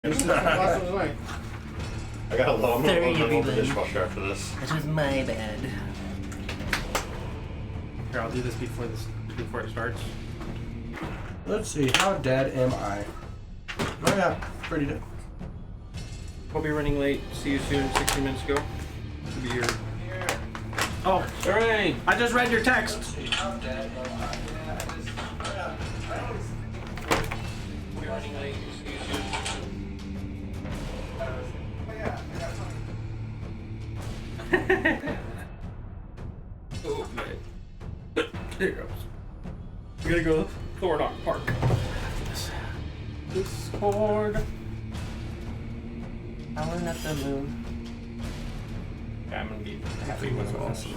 I got a lot. I'm Sorry, gonna load the everyone. dishwasher after this. It was my bad. Here, I'll do this before it starts. Let's see, how dead am I? Oh yeah, pretty dead. We'll be running late. See you soon. 60 minutes ago. Be here. Oh, hooray! I just read your text. Let's see, how dead am I? We'll be running late. See you soon. Oh, man. There it goes. We gotta go to Thorndock Park after this. Discord. Howling at the moon. Yeah, I'm gonna be happy with this. You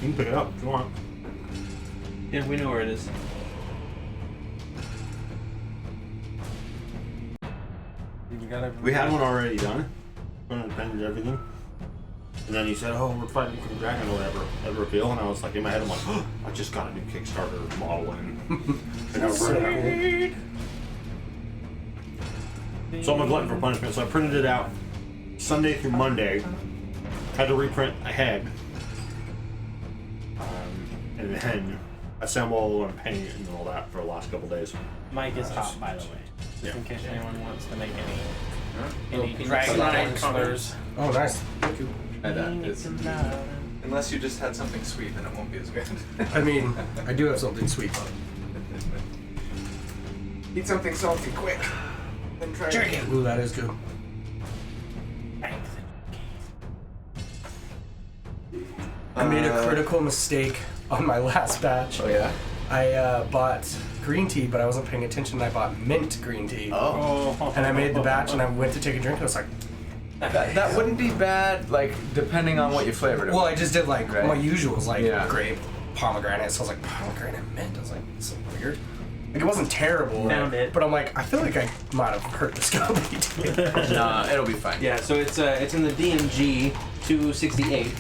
can pick it up if you want. Yeah, we know where it is. We had one already done. Appended everything. And then he said, "Oh, we're fighting for the dragon or whatever at reveal." And I was like, in my head, I'm like, "Oh, I just got a new Kickstarter model in." And I was really cool. So I'm a glutton for punishment. So I printed it out Sunday through Monday. Had to reprint ahead. And then assemble and paint and all that for the last couple days. Mike is top, by the way. Yeah. In case anyone wants to make any Little Dragonite peanuts. colors. Oh, nice. Thank you. And that is, unless you just had something sweet, then it won't be as good. I mean, I do have something sweet, but Eat something salty quick. Then try it. ooh, that is good. I made a critical mistake on my last batch. Oh yeah. I bought green tea, but I wasn't paying attention. I bought mint green tea. Oh. And I made the batch, and I went to take a drink. I was like, That wouldn't be bad, like depending on what you flavored it. well, I with. just did like Right. my usuals, like Yeah. grape, pomegranate. So I was like, pomegranate mint. I was like, this is weird. Like it wasn't terrible, Found it. but I'm like, I feel like I might have hurt the Scooby tea. Nah, it'll be fine. Yeah, so it's in the DMG 268,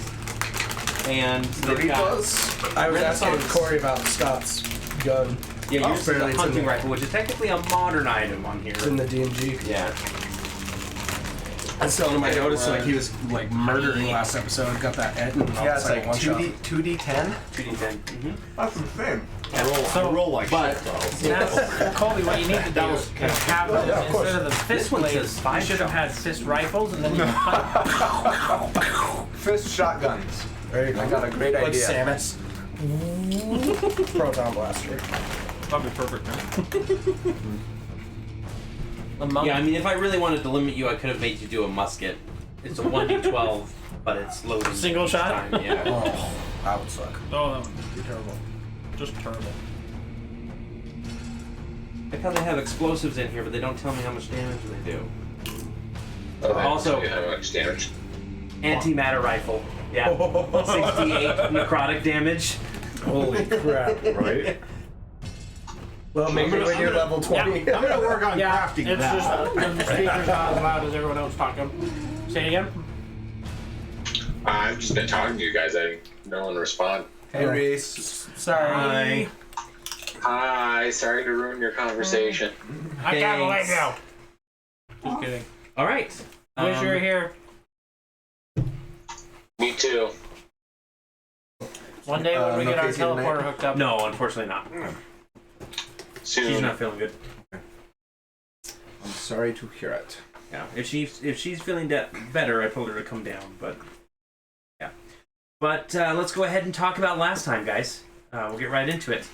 and they've got, Doritos. I was asking Renaissance. Corey about Scott's gun. yeah, yours is apparently a it's in hunting there. rifle, which is technically a modern item on here. It's in the DMG. Yeah. I was telling him I noticed like he was like murdering last episode. Got that Ed and Yeah, it's like one shot. 2D10. 2D10. Mm-hmm. That's insane. I roll like but- shit, though. Colby, what you need to do is have Yeah, of course. instead of the fist This one blades, says you 5 should have had fist rifles, and then you can fight. Fist shotguns. There you go. I got a great Like idea. Samus. Proton blaster. Probably perfect. Yeah, I mean, if I really wanted to limit you, I could have made you do a musket. It's a 1d12, but it's loading. Single each shot? time, yeah. Oh, that would suck. Oh, that would be terrible. Just terrible. Like how they have explosives in here, but they don't tell me how much damage they do. Oh, Also- how much damage? Antimatter rifle. Yeah. 68 necrotic damage. Holy crap. Right? Well, maybe when you're level 20. I'm gonna work on Yeah, crafting it's that. just the speaker's not as loud as everyone else talking. Say it again. I've just been talking to you guys. No one respond. Hey, Reese. Sorry. Hi, sorry to ruin your conversation. I got away Thanks. now. Just kidding. All right. Wish you were here. Me too. One day when we no get our Casey tonight? teleporter hooked up. No, unfortunately not. She's Soon. not feeling good. I'm sorry to hear it. Yeah. If she's feeling better, I told her to come down. But yeah. But let's go ahead and talk about last time, guys. We'll get right into it.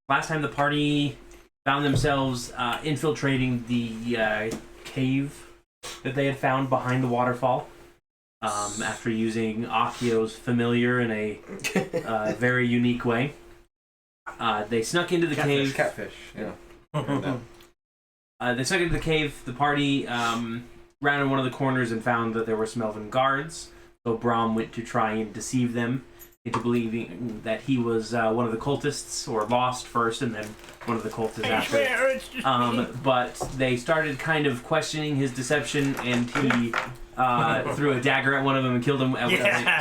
Last time the party found themselves infiltrating the cave that they had found behind the waterfall. After using Akio's familiar in a very unique way. They snuck into the cave. Catfish. Yeah. They snuck into the cave. The party rounded one of the corners and found that there were some elven guards. So Brahm went to try and deceive them into believing that he was one of the cultists, or lost first, and then one of the cultists after. But they started kind of questioning his deception, and he threw a dagger at one of them and killed him. And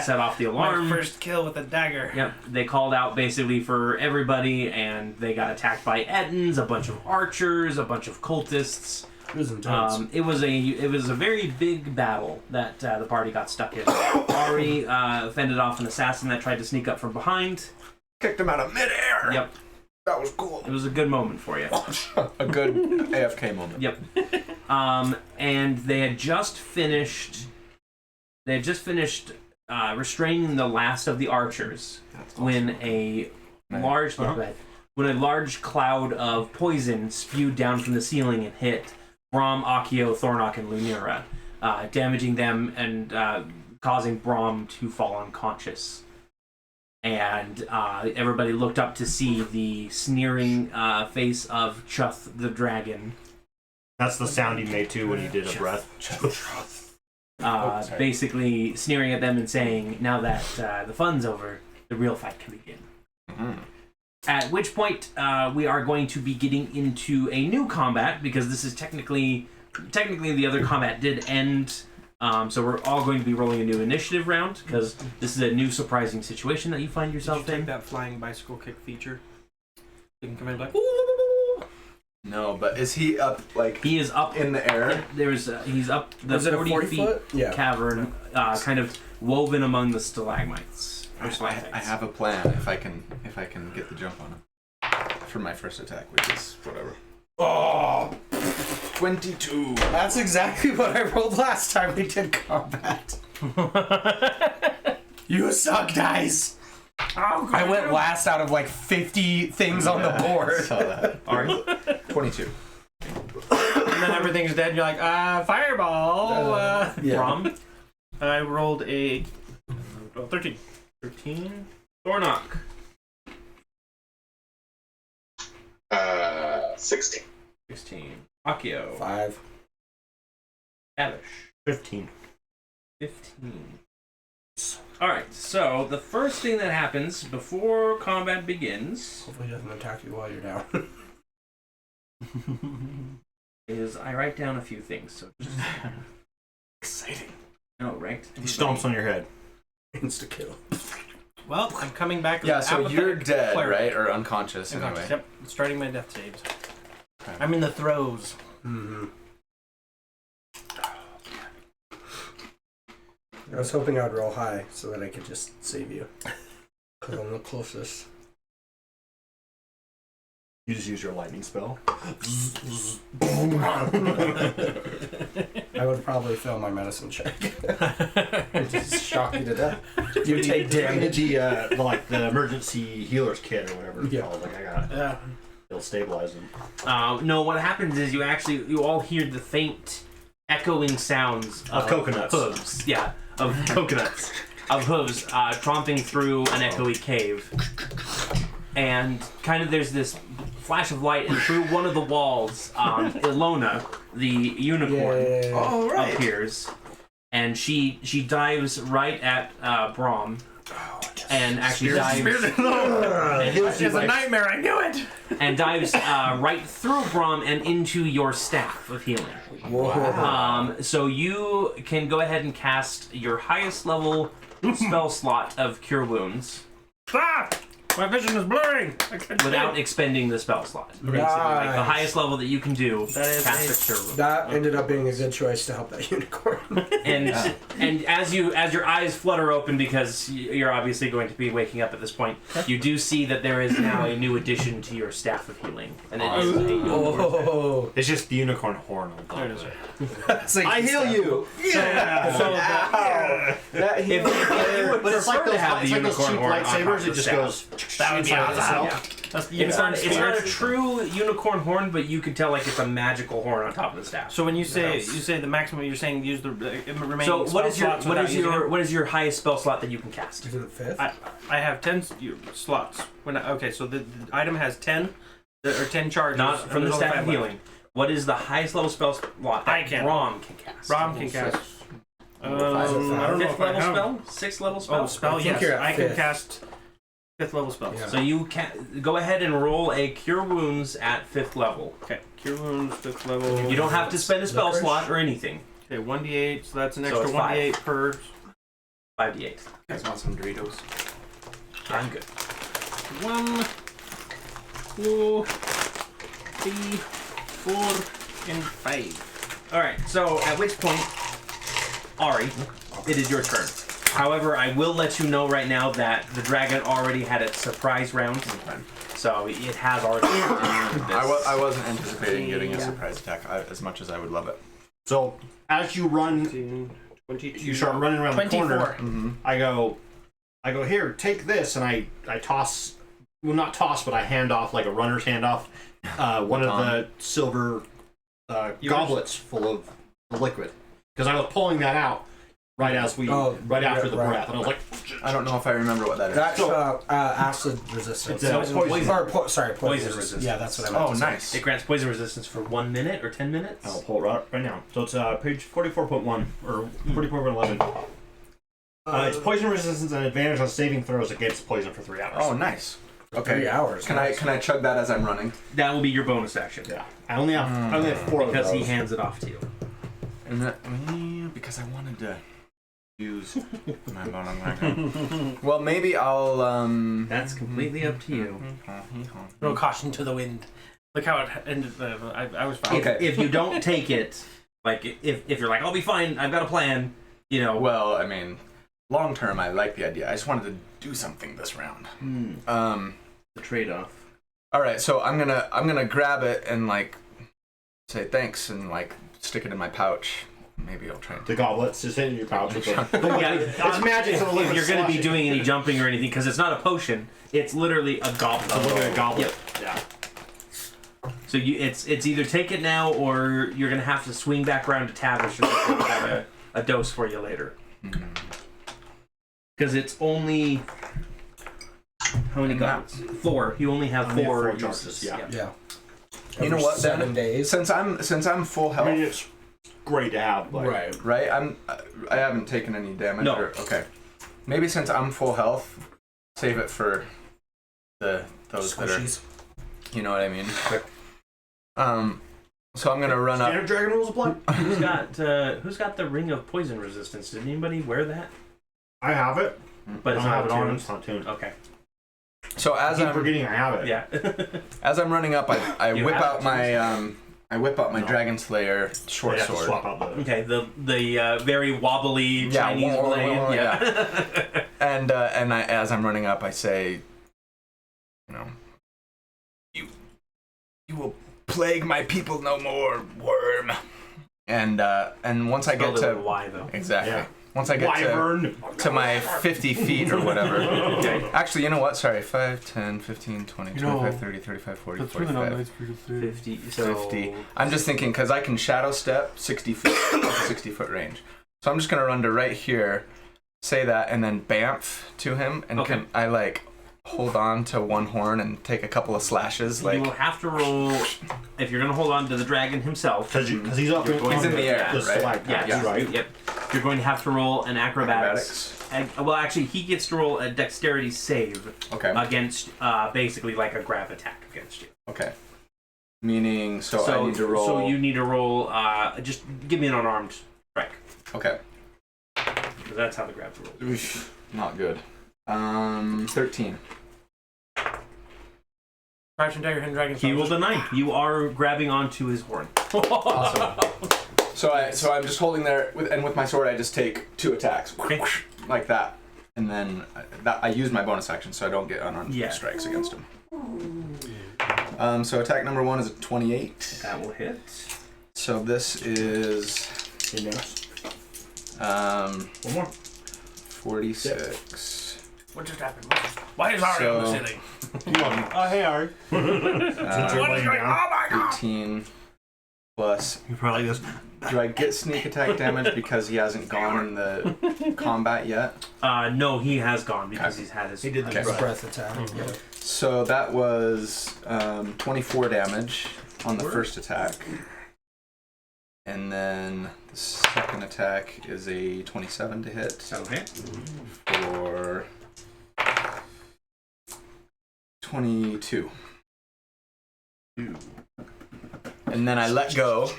set off the alarm. My first kill with a dagger. Yep, they called out basically for everybody, and they got attacked by Ettins, a bunch of archers, a bunch of cultists, It was intense. It was a very big battle that the party got stuck in. Ari fended off an assassin that tried to sneak up from behind. Kicked him out of midair. Yep. That was cool. It was a good moment for you. A good AFK moment. Yep. And they had just finished. Restraining the last of the archers when a large cloud of poison spewed down from the ceiling and hit Brahm, Akio, Thornock, and Lunira, damaging them and causing Brahm to fall unconscious. And everybody looked up to see the sneering face of Chuth the dragon. That's the sound he made too when he did a breath. Basically sneering at them and saying, now that the fun's over, the real fight can begin. Mm-hmm. At which point, we are going to be getting into a new combat, because this is technically the other combat did end, so we're all going to be rolling a new initiative round, because this is a new surprising situation that you find yourself Did you in. take that flying bicycle kick feature? You can come in and be like, No, but is he up, like, He is up in the air? He's up the Was it a 40 feet foot? Yeah. cavern, kind of woven among the stalagmites. Or I stalactites. have a plan if I can get the jump on him for my first attack, which is whatever. Oh, 22. that's exactly what I rolled last time we did combat. You suck, dice. oh, I went last out of like 50 things on the board. Saw that. Ari? 22. and then everything's dead. And you're like, fireball. Yeah. Brahm? I rolled a 13. 13. Thornock. 16. 16. Akio. 5. Avish. 15. 15. Alright, so the first thing that happens before combat begins Hopefully he doesn't attack you while you're down. is I write down a few things. So just Exciting. no, right? He stomps on your head. Insta kill. Well, I'm coming back. As Yeah, an so you're apathetic dead, cleric. right? Or unconscious, Unconscious, anyway. Yep. Starting my death saves. Okay. I'm in the throes. Mm-hmm. I was hoping I'd roll high so that I could just save you. Because I'm the closest. You just use your lightning spell. I would probably fail my medicine check. And just shock you to death. You take damage. The emergency healer's kit or whatever it's Yeah. called. Like I got it. Yeah. It'll stabilize him. No, what happens is you all hear the faint echoing sounds Of coconuts. Hooves. Yeah, of coconuts. Of hooves tromping through an echoey cave. And kind of there's this flash of light, and through one of the walls, Ilona, the unicorn, Oh, right. appears. And she dives right at Brahm. And actually dives It's a nightmare. I knew it. and dives right through Brahm and into your staff of healing. Whoa. So you can go ahead and cast your highest level spell slot of Cure Wounds Ah! My vision is blurring. I can't without see. expending the spell slot. Basically, Nice. like the highest level that you can do, That is cast a- a Cure Wounds. That ended up being a good choice to help that unicorn. And as your eyes flutter open, because you're obviously going to be waking up at this point, you do see that there is now a new addition to your staff of healing, and it is a unicorn. Oh. It's just the unicorn horn on top. There it is. It's like I heal you. Yeah. So that, That If you would But it's prefer like those, to have it's the like those unicorn cheap horn on top lightsabers. of It the just staff. goes. that would be inside awesome. itself. That's the It's not unicorn a spirit. true unicorn horn, but you can tell like it's a magical horn on top of the staff. So when you say the maximum, you're saying use the remaining. So what is your slots without using them? what is your highest spell slot that you can cast? Is it the fifth? I have 10 slots. Okay, so the item has 10 or 10 charges. Not and from the there's only staff of 5 left. healing. What is the highest level spell slot that I can. Brahm can cast? Rom can cast. I don't know Fifth if I level have. spell? Sixth level spell? Oh, spell, I think yes. you're at I can fifth. cast 5th level spells. Yeah. So you can go ahead and roll a Cure Wounds at 5th level. Okay, Cure Wounds, 5th level. You don't have to spend a spell Licorice? slot or anything. Okay, 1d8, so that's an So extra it's 5. 1d8 per. 5d8. You guys want some Doritos? I'm good. 1, 2, 3, 4, in 5. All right. So at which point, Ari, it is your turn. However, I will let you know right now that the dragon already had its surprise round, so it has already. I wasn't anticipating getting a surprise attack as much as I would love it. So as you run, 22. you start running around 24. the corner. I go here, take this, and I toss. Well, not toss, but I hand off like a runner's handoff. One of the silver goblets full of liquid, because I was pulling that out right as we right after the breath, and I was like, I don't know if I remember what that is. That's acid resistance. It's poison resistance. Yeah, that's what I meant to say. Nice. It grants poison resistance for 1 minute or 10 minutes. I'll pull it right now. So it's page 44.1 or 44.11. It's poison resistance and advantage on saving throws against poison for 3 hours. Oh, nice. Okay. 3 hours. Can I chug that as I'm running? That will be your bonus action. Yeah. I only have 4 because of those. he hands it off to you. And that, because I wanted to use my bonus action. Well, maybe I'll That's completely up to you. No caution to the wind. Look how it ended. I was fine. If you don't take it, like if you're like, I'll be fine, I've got a plan, you know. Well, I mean, long term, I like the idea. I just wanted to do something this round. The trade-off. All right, so I'm gonna grab it and like say thanks and like stick it in my pouch. Maybe I'll try. The goblets just in your pouch. Yeah, It's magic. So if you're going to be doing any jumping or anything, because it's not a potion, it's literally a goblet. It's literally a goblet. Yep. Yeah. So it's either take it now or you're going to have to swing back around to Tavish and have a dose for you later. Because it's only how many goblets? 4. You only have 4 charges. Yeah. Yeah. You know what? 7 days. Since I'm full I health, mean, it's great to have. Like, right? I haven't taken any damage. No. Okay. Maybe since I'm full health, save it for those that are. Squishies. You know what I mean? So I'm gonna run Standard up. dragon rules apply. Who's got the ring of poison resistance? Did anybody wear that? I have it, But it's I not have it on. tuned. It's not tuned. Okay. So I as keep I'm forgetting I have it. Yeah. as I'm running up, I You whip have out it. my No. Dragon Slayer short I have to sword. swap out the. Okay. The very wobbly Yeah, Chinese blade. yeah. And as I'm running up, I say, you know, you will plague my people no more, worm. And once I get Spelled it to with a Y though. exactly. Yeah. Once I get Wyvern. to my 50 feet or whatever. Okay. Actually, you know what? Sorry, 5, 10, 15, 20, You 25, know, 30, 35, 40, That's really not 45, nice for you to say. 50. So 50. I'm just thinking, because I can shadow step 60 feet, 60-foot range. So I'm just going to run to right here, say that, and then bamf to him. And Okay. can I, like, hold on to one horn and take a couple of slashes? Like, you will have to roll if you're going to hold on to the dragon himself. Because he's up You're going He's in the air, the right? stalactites, Yeah, right? Yep. You're going to have to roll an acrobatics. Well, actually, he gets to roll a dexterity save Okay. against basically like a grab attack against you. Okay. Meaning, so I need to roll. So you need to roll. Just give me an unarmed strike. Okay. Because that's how the grabs roll. Oof, not good. 13. Crouching Tiger, Hidden Dragon. He rolled a 9. You are grabbing onto his horn. Awesome. So I'm just holding there, with my sword I just take 2 attacks, like that, and then I use my bonus action so I don't get unarmed strikes against him. So attack number 1 is a 28. That will hit. So this is One more. 46. What just happened? Why is Ari on the ceiling? Oh, hey, Ari. What is going on? Oh my god! 18 plus. You probably just. Do I get sneak attack damage because he hasn't gone in the combat yet? No, he has gone because he's had his. He did the Okay. Breath attack. Yeah. So that was 24 damage on the first attack. And then the second attack is a 27 to hit. That'll hit. For 22. And then I let go.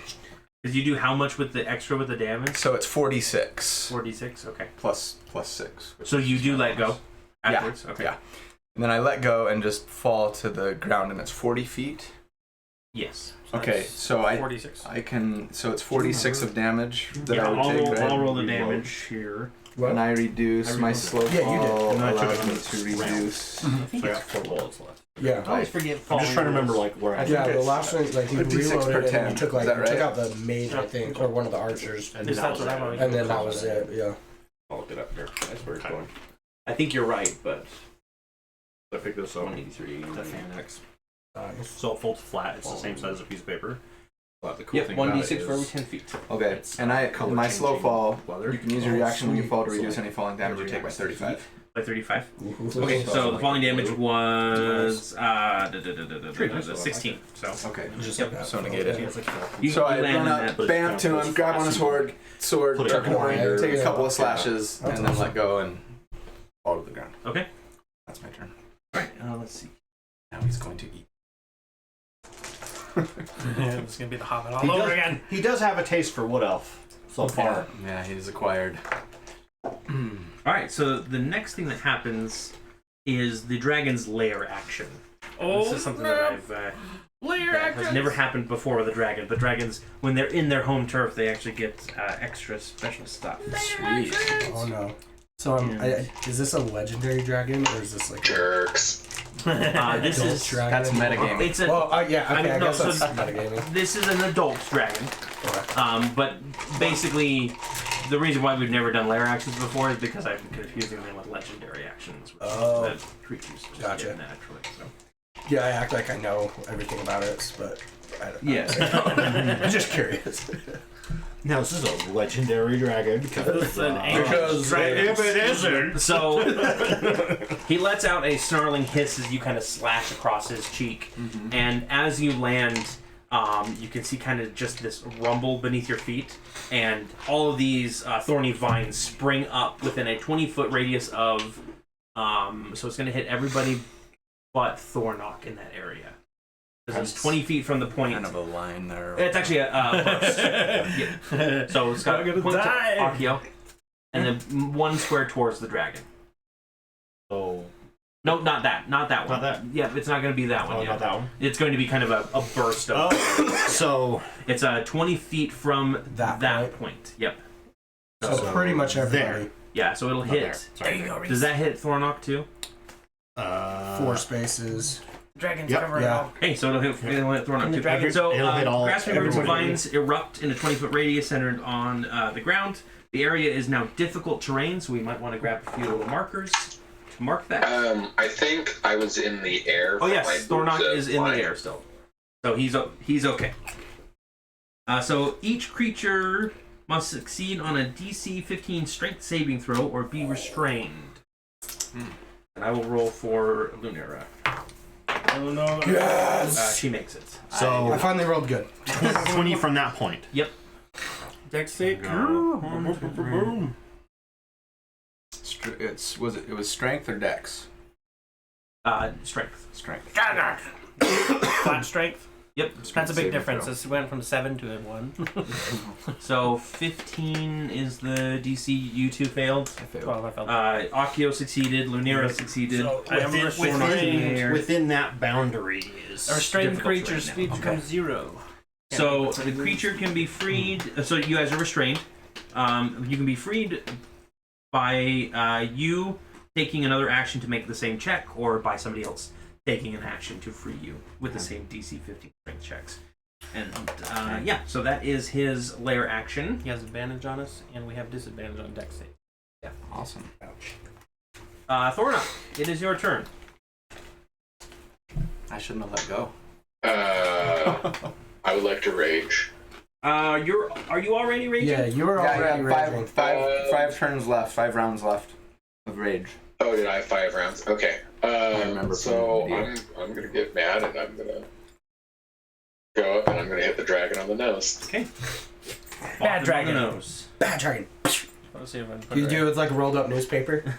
Did you do how much with the extra with the damage? So it's 46 46. Okay. plus 6. So you do let go afterwards. Yeah. Okay. Yeah. And then I let go and just fall to the ground, and it's 40 feet. Yes. Okay, so I 46. I can. So it's 46 of damage that Yeah, I would take, right? I'll roll the damage here. And I reduce my slow Yeah, you did. fall. And then I took allows me it to reduce. I think it's 4 bullets left. Yeah. I always forget I'm falling. just trying to remember like where I Yeah, think the it's last one, like you a D6 per reloaded it 10. and you took like Is that you took right? out the mage, I think, or one of the archers, and Is that that was what it. I'm on? and then that was it. Yeah. I'll look it up here. That's where it's going. I think you're right, but I picked this up. 183. The Fanex. Nice. So it folds flat. It's the same size as a piece of paper. But the cool Yep, thing about 1d6 it for every is 10 feet. Okay, It's, and I color my slow changing fall. weather. You can use your reaction when you fall to So, reduce any falling damage you every take by next 35. By 35. Ooh. Okay, so the like falling blue. damage was 16. So Okay. Just Yep. like that. So negate it. you, So I you land run in up, that. bam to him, grab on his sword, Put it tuck him in away, behind take a her. couple of Yeah. slashes, That's and then awesome. let go and fall to the ground. Okay. That's my turn. Alright, let's see. Now he's going to eat. It's gonna be the Hobbit all He over does- again. He does have a taste for wood elf so far. Yeah, he's acquired. Alright, so the next thing that happens is the dragon's lair action. Oh, This is something that I've that has never happened before with a dragon, but dragons, when they're in their home turf, they actually get extra special stuff. Sweet. Oh no. So is this a legendary dragon or is this like Jerks. This adult is dragon? That's metagaming. it's a Well, yeah. Okay, I no, guess so- that's metagaming. this is an adult dragon. Okay. But basically, the reason why we've never done lair actions before is because I've been confusing them with legendary actions, which Oh. the creatures just Gotcha. get naturally. So. Yeah, I act like I know everything about it, but I don't. Yes. I'm just curious. Now this is a legendary dragon because Because if it isn't, So he lets out a snarling hiss as you kind of slash across his cheek, and as you land, you can see kind of just this rumble beneath your feet, and all of these thorny vines spring up within a 20-foot radius of. So it's going to hit everybody but Thornock in that area. Because it's 20 feet from the point. Kind of a line there. It's actually a burst. Yeah. So it's got I'm gonna point die. to Akio, and then 1 square towards the dragon. so No, not that one. Not that. Yeah, it's not going to be that one. oh, Yeah. not that one. It's going to be kind of a burst of. Oh, so It's 20 feet from That point. Yep. So pretty much everybody. Yeah, so it'll not hit. there. Sorry. Does that hit Thornock too? 4 spaces. Dragons Yep. cover it Yeah. all. Hey, so it'll hit Thornock And the too. dragon- So it'll hit all- grasping roots and everybody. vines erupt in a 20-foot radius centered on the ground. The area is now difficult terrain, so we might want to grab a few little markers to mark that. I think I was in the air. Oh for yes, my Thornock boots is in the flying. air still, so he's okay. So each creature must succeed on a DC 15 Strength saving throw or be restrained. And I will roll for Lunera. Oh no. Yes. She makes it. I so finally rolled good. 20 from that point. Yep. Dex save. It was strength or dex? Strength. Strength. Flat strength. Yep. That's a big Saving difference. throw. This went from 7 to 1. So 15 is the DC. You two failed. I failed. 12. I felt. Akio succeeded. Lunera succeeded. So I am Within, restrained. within that boundary is A restrained difficult creature's terrain speed now. becomes 0. So the creature can be freed. So you guys are restrained. You can be freed by you taking another action to make the same check, or by somebody else taking an action to free you with the same DC 15 strength checks. And yeah, so that is his lair action. He has advantage on us, and we have disadvantage on Dex save. Yeah. Awesome. Thornock, it is your turn. I shouldn't have let go. I would like to rage. Are you already raging? Yeah, you were already raging. Five turns left, 5 rounds left of rage. Oh, did I have 5 rounds? Okay. remember So from the I'm gonna get mad and I'm gonna go up and I'm gonna hit the dragon on the nose. Okay. Bad dragon. Nose. Bad dragon. Let's see if I can put You it do it with like a rolled up newspaper.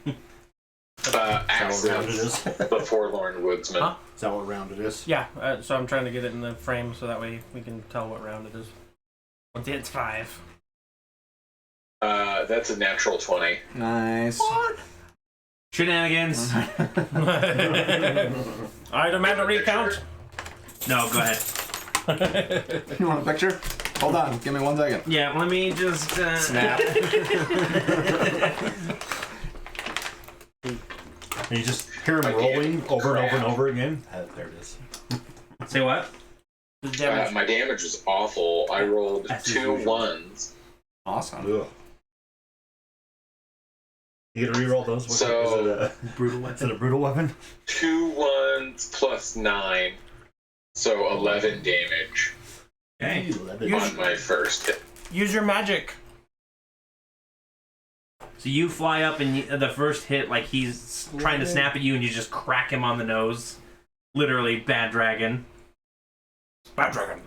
Is that what round it is? The forlorn woodsman. Huh? Is that what round it is? Yeah, so I'm trying to get it in the frame so that way we can tell what round it is. Once it's 5. That's a natural 20. Nice. Shenanigans. I demand a recount. No, go ahead. You want a picture? Hold on, give me 1 second. Yeah, let me just Snap. And you just hear him rolling over and over and over again. There it is. Say what? My damage was awful. I rolled As 2 usual. 1s. Awesome. Ugh. You gotta reroll those. What So- is it Brutal is it a brutal weapon? 2 1s plus 9. So 11 damage Okay. on my first hit. Use your magic. So you fly up and the first hit, like he's trying to snap at you, and you just crack him on the nose. Literally, bad dragon. Bad dragon.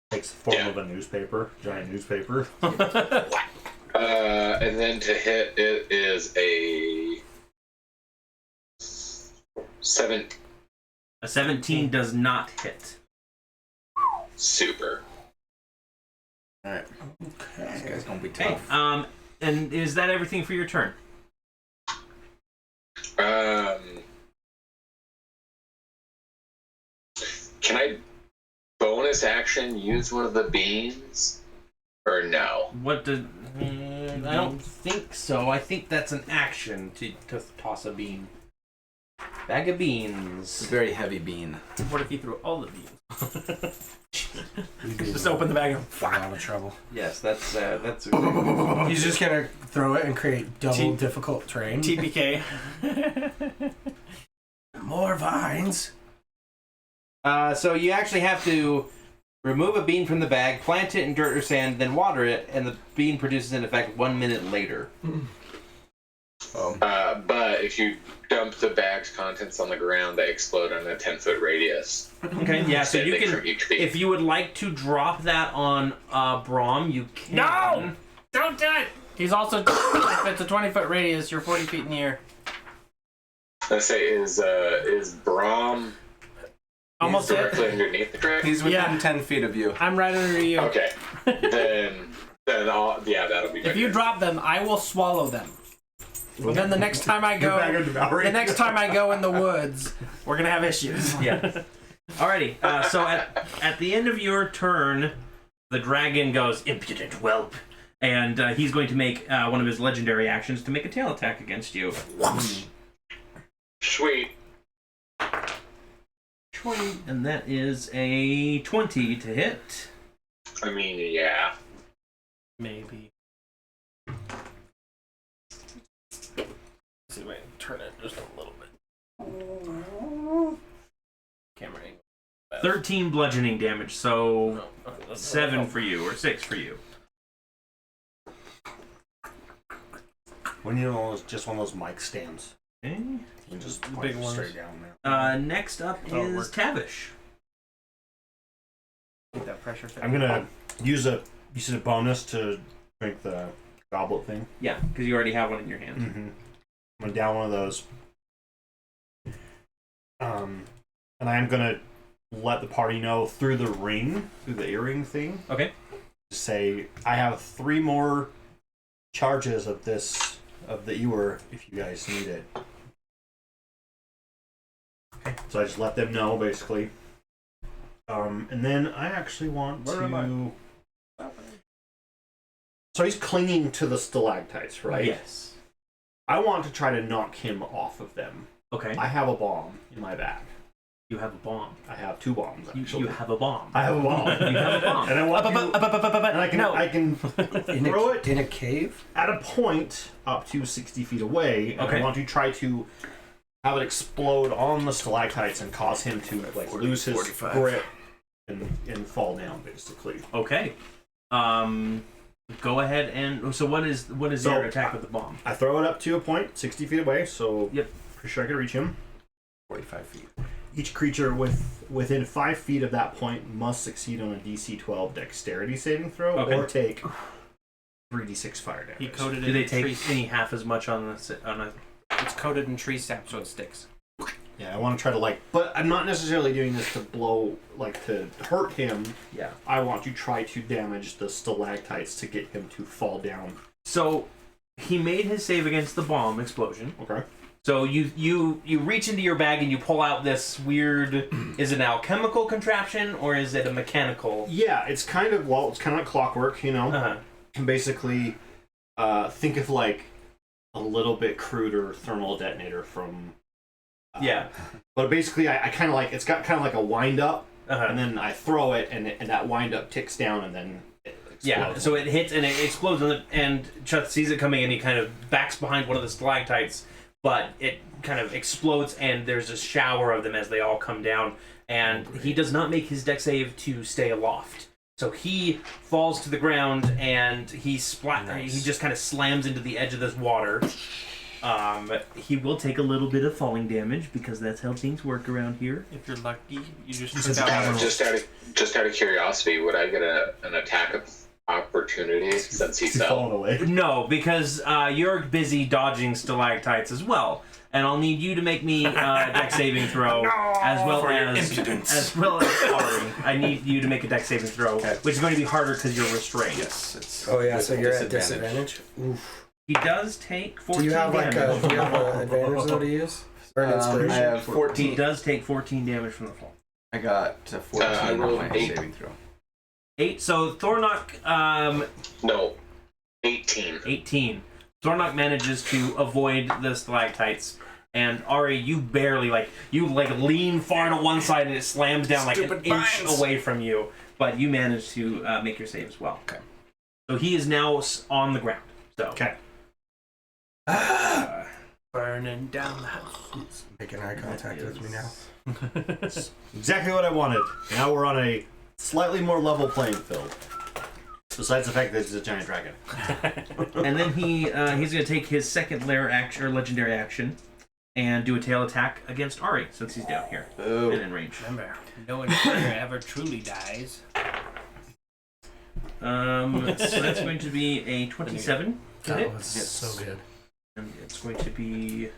Takes the form Yeah. of a newspaper, giant newspaper. And then to hit it is a 7. A 17 does not hit. Super. Alright. This guy's gonna be Okay. tough. And is that everything for your turn? Can I bonus action use one of the beans? Or no? What did? I don't think so. I think that's an action to toss a bean. Bag of It's a beans. very heavy bean. What if you threw all the beans? Just open the bag and A lot of trouble. Yes, that's. He's just gonna throw it and create double difficult terrain. TPK. More vines. So you actually have to remove a bean from the bag, plant it in dirt or sand, then water it, and the bean produces an effect 1 minute later. But if you dump the bag's contents on the ground, they explode on a 10-foot radius. Okay, yeah, so you Extending can. from each bean. If you would like to drop that on Braum, you can. No! Don't do it! He's also, if it's a 20-foot radius, you're 40 feet in the air. Let's say, is Braum Almost it. directly underneath the dragon? He's within Yeah. 10 feet of you. I'm right under you. Okay. then that'll be If you drop them, I will swallow them. But then the next time I go, in the woods, we're gonna have issues. Yeah. Alrighty. So at the end of your turn, the dragon goes impudent whelp, and he's going to make one of his legendary actions to make a tail attack against you. Sweet. And that is a 20 to hit. I mean, yeah. Maybe. See, wait, turn it just a little bit. Camera angle. 13 bludgeoning damage, so No, okay, that's 7 for you, or 6 for you. When you know, just one of those mic stands. Okay. You can just The point big it ones. straight down there. Next up Oh, it is worked. Tavish. Keep that pressure fit. I'm gonna use a bonus to drink the goblet thing. Yeah, because you already have one in your hand. Mm-hmm. I'm gonna down one of those. And I'm gonna let the party know through the ring, through the earring thing. Okay. Say I have 3 more charges of the ewer if you guys need it. Okay. So I just let them know basically. And then I actually want Where am to. So he's clinging to the stalactites, right? Yes. I want to try to knock him off of them. Okay. I have a bomb in my bag. You have a bomb. I have 2 bombs actually. You have a bomb. I have a bomb. You have a bomb. And I want to, and I can In throw it in a cave. at a point up to 60 feet away. And Okay. I want to try to have it explode on the stalactites and cause him to like lose his 45. grip and fall down basically. Okay. Go ahead and so what is So, your attack with the bomb? I throw it up to a point 60 feet away, so Yep. for sure I can reach him. 45 feet. Each creature within 5 feet of that point must succeed on a DC 12 dexterity saving throw Okay. or take 3d6 fire damage. He coated it Do they in take tree. any half as much on a? It's coated in tree sap, so it sticks. Yeah, I want to try to but I'm not necessarily doing this to to hurt him. Yeah. I want to try to damage the stalactites to get him to fall down. So he made his save against the bomb explosion. Okay. So you reach into your bag and you pull out this weird. Is it an alchemical contraption or is it a mechanical? Yeah, it's kind of like clockwork, you know. Uh-huh. Basically, think of like a little bit cruder thermal detonator from. Yeah. But basically, I kind of like it's got kind of like a wind up, Uh-huh. and then I throw it, and that wind up ticks down, and then it explodes. Yeah, so it hits and it explodes, and Chuth sees it coming, and he kind of backs behind one of the stalactites, but it kind of explodes, and there's a shower of them as they all come down, and he does not make his deck save to stay aloft. So he falls to the ground, and he just kind of slams into the edge of this water. He will take a little bit of falling damage, because that's how things work around here. If you're lucky, you just just out of curiosity, would I get an attack of opportunity since he fell? falling away. No, because you're busy dodging stalactites as well, and I'll need you to make me a deck saving throw, as well as Ari. I need you to make a deck saving throw, which is going to be harder because you're restrained. Yes. It's Oh yeah, so you're at disadvantage. Oof. He does take 14 Do you have damage. an advantage though to use? Or an inspiration? I have He 14. does take 14 damage from the fall. I got 14 I on rolled my 8. saving throw. 8. So Thornock, No, 18. 18. Thornock manages to avoid the stalactites. And Ari, you barely lean far to one side and it slams down like an inch away from you, but you manage to make your save as well. Okay. So he is now on the ground. So Okay. burning down the house. Making eye contact with me now. Exactly what I wanted. Now we're on a slightly more level playing field. Besides the fact that it's a giant dragon. and then he's going to take his second lair action or legendary action and do a tail attack against Ari since he's down here and in range. Remember, no adventurer ever truly dies. So that's going to be a 27 to That hit. was so good. And it's going to be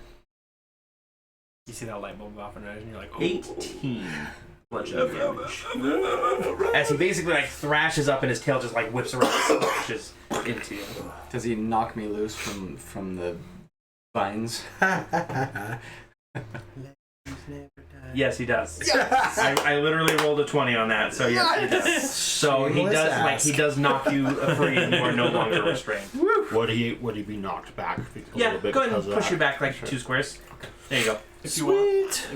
You see that light bulb go off in red, and you're like, oh. 18 bludgeoning damage. As he basically thrashes up and his tail just whips around and smashes into you. Does he knock me loose from the vines? Yes, he does. Yes! I literally rolled a 20 on that, so yes, he does. So he does knock you free and you are no longer restrained. Would he be knocked back a Yeah, little bit go ahead and because of push that? you back 2 squares. There you go. If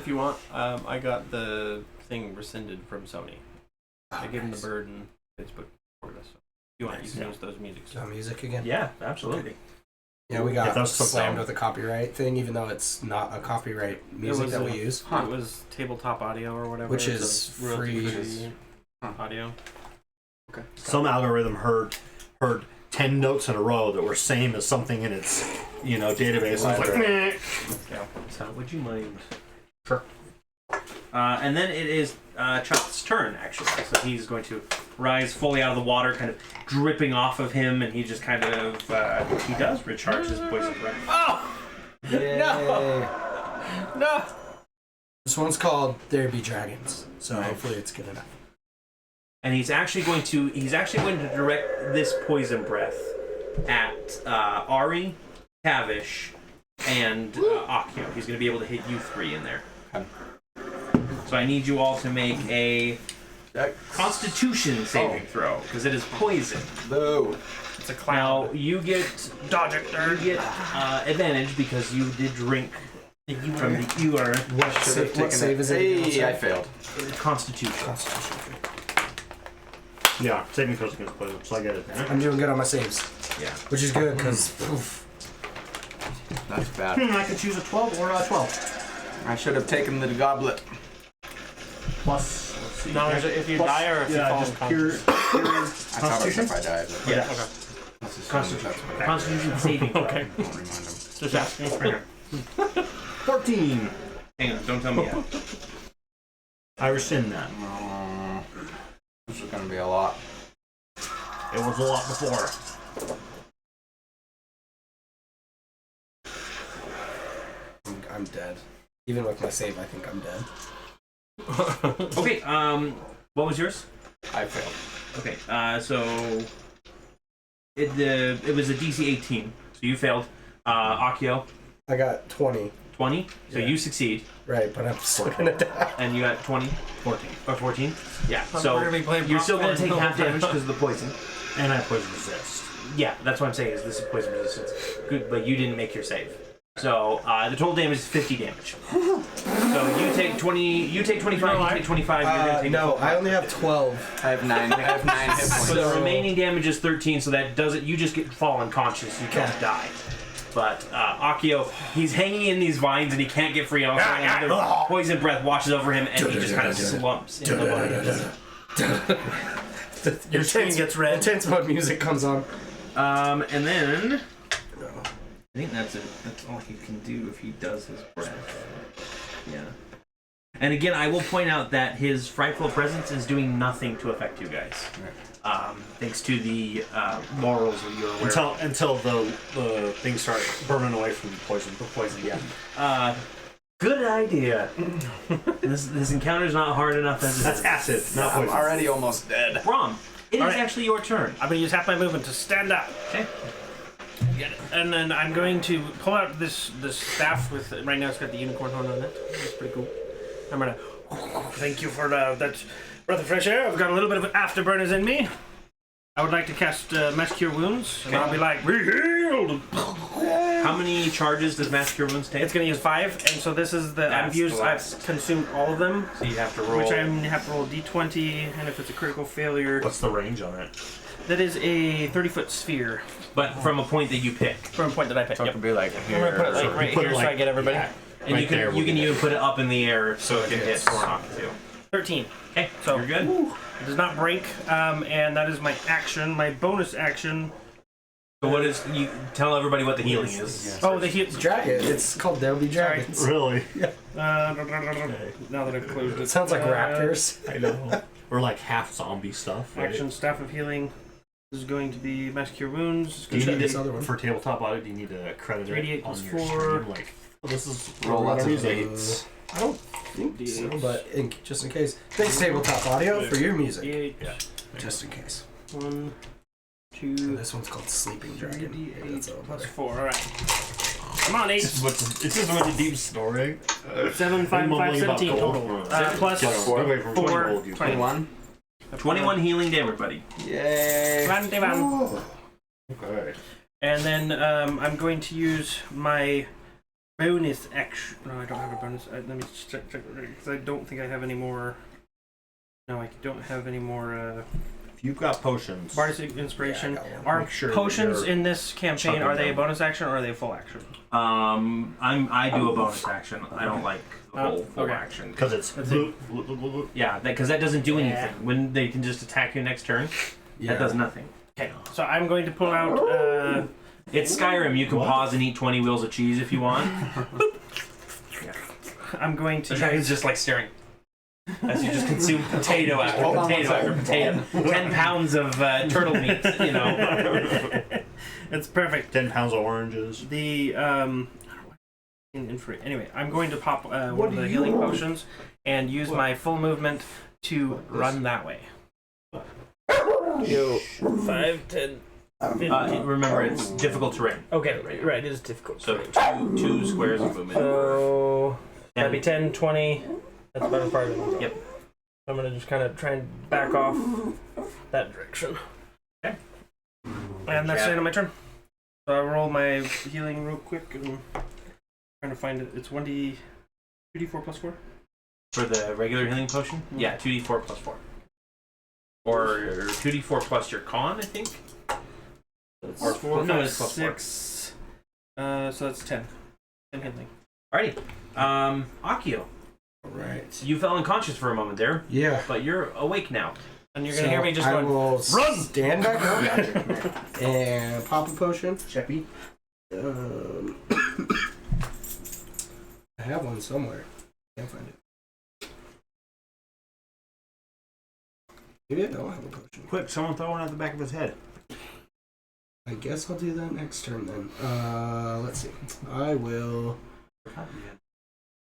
you want, I got the thing rescinded from Sony. I gave him the bird and Facebook for this. If you want, you can use those music. Do you want music again? Yeah, absolutely. Yeah, we If got that's the slammed song. with a copyright thing, even though it's not a copyright music that we use. It was tabletop audio or whatever. Which It's is a royalty free. free audio. Some algorithm heard 10 notes in a row that were same as something in its database. And it's like, meh. Yeah. So would you mind? Sure. And then it is Chuck's turn, actually. So he's going to rise fully out of the water, kind of dripping off of him, and he just kind of he does recharge his poison breath. Oh! No! This one's called There Be Dragons, so hopefully it's good enough. And he's actually going to direct this poison breath at Ari, Tavish, and Akio. He's going to be able to hit you 3 in there. So I need you all to make a Constitution saving throw, because it is poison. No. It's a cloud. Now you get advantage because you did drink from the ewer. What save is it? Hey, I failed. Constitution. Yeah, saving throws against poison, so I get it. I'm doing good on my saves. Yeah. Which is good, because That's bad. I could choose a 12 or a 12. I should have taken the goblet. Plus, let's see. No, if you die or if you fall just pure I thought it was Constitution? if I died. But Yeah. Okay. let's assume Constitution. that's what I- Constitution saving throw. Okay. Don't remind him. Just asking. 14. Hang on, don't tell me yet. I rescind that. This is gonna be a lot. It was a lot before. I'm dead. Even with my save, I think I'm dead. Okay, what was yours? I failed. Okay, so it was a DC 18, so you failed. Akio, I got 20. 20. So Yeah. you succeed, Right, but I'm still gonna die. and you got 20 14. or 14. Yeah. We're So gonna be playing you're still going to popcorn. take half damage because of the poison. And I poison resist. Yeah, that's what I'm saying. Is this is poison resistance? Good, but you didn't make your save. So the total damage is 50 damage. So you take 20. You take 25. You take 25. You're gonna take. No, I only have 12. I have 9. I have 9 hit points. So the So- remaining damage is 13. So that does it. You just get fall unconscious. You can't die. But Akio, he's hanging in these vines and he can't get free. And all of a sudden, another poison breath washes over him, and he just kind of slumps in the vines. Your screen gets red. Intense mode music comes on. And then I think that's it. That's all he can do if he does his breath. Yeah. And again, I will point out that his frightful presence is doing nothing to affect you guys. Thanks to the laurels that you're aware of. Until the things start burning away from the poison. Yeah. Good idea. this encounter is not hard enough as it That's is. acid, not I'm poison. already almost dead. Brom, it is All right. actually your turn. I'm gonna use half my movement to stand up. Okay. Get it. And then I'm going to pull out this staff with. Right now it's got the unicorn horn on it. It's pretty cool. I'm gonna. Thank you for that breath of fresh air. I've got a little bit of afterburners in me. I would like to cast Mass Cure Wounds, and I'll be like, be healed. How many charges does Mass Cure Wounds take? It's gonna use 5, and so this is the That's the last. I've consumed all of them, So you have to roll. which I have to roll D20, and if it's a critical failure, What's the range on it? that is a 30-foot sphere But from a point that you pick. from a point that I picked. So it Yep. could be like I'm here. gonna put it like or- right put it here so like- I get everybody. yeah. And Right you can there you would can be even good. put it up in the air so it can hit Thornock too. 13. Okay, So- you're good. It does not break, and that is my action. My bonus action. So what is you tell everybody what the healing is? Oh, the heal. Dragon. It's called There'll Be Dragons. Really? Now that I've closed it. It sounds like raptors. I know. We're like half zombie stuff. Right? Action Staff of Healing. This is going to be Mass Cure Wounds. Do you Try need this to, other one. for tabletop audio? Do you need to credit 3d8 it on plus your 4. stream? Like, oh, this is Roll lots of music. 8s. I don't think so, but just in case. Thanks, Tabletop Audio, for your music. 8. Yeah. Just in case. 1, And 2, this one's called Sleeping Dragon. 3d8 That's all plus better. 4. Alright. Come on, 8. It's just a deep story. 7, 5, 5, 17 total. Plus Get away from 4, 20. 21. 21 healing damage, buddy. Yay. 21. Okay. And then I'm going to use my bonus action. No, I don't have a bonus. Let me check because I don't think I have any more. No, I don't have any more. If you've got potions, Bardic Inspiration. Yeah, I got one. Are Make sure potions you're in this campaign, chugging are they a them. bonus action or are they a full action? I do a bonus action. I don't like the whole full okay. action. because it's That's it. Yeah, because that doesn't do anything. Yeah. When they can just attack you next turn, that does nothing. Okay, so I'm going to pull out. It's Skyrim. You can What? pause and eat 20 wheels of cheese if you want. I'm going The to. dragon's just like staring as you just consume potato after Hold on potato one after second. potato. 10 pounds of turtle meat, you know. It's perfect. 10 pounds of oranges. The anyway, I'm going to pop one of the healing potions and use my full movement to run that way. 5, 10. Remember, it's difficult terrain. Okay, right, it is difficult. So two squares of movement. So that'd be 10. 10, 20. That's about as far as I can go. Yep. I'm gonna just kind of try and back off that direction. Okay. And that's the end of my turn. So I roll my healing real quick and trying to find it. It's 2d4 plus 4. For the regular healing potion? Yeah, 2d4 plus 4. Or 2d4 plus your con, I think? Or 4, no, it's plus 4. 6. So that's 10. 10 healing. Alrighty. Akio, Right. you fell unconscious for a moment there, Yeah. but you're awake now. And you're gonna hear me just I going, will "Run!" stand back up and pop a potion. Cheppy. I have one somewhere. Can't find it. Maybe I don't have a potion. Quick, someone throw one at the back of his head. I guess I'll do that next turn then. Let's see. I will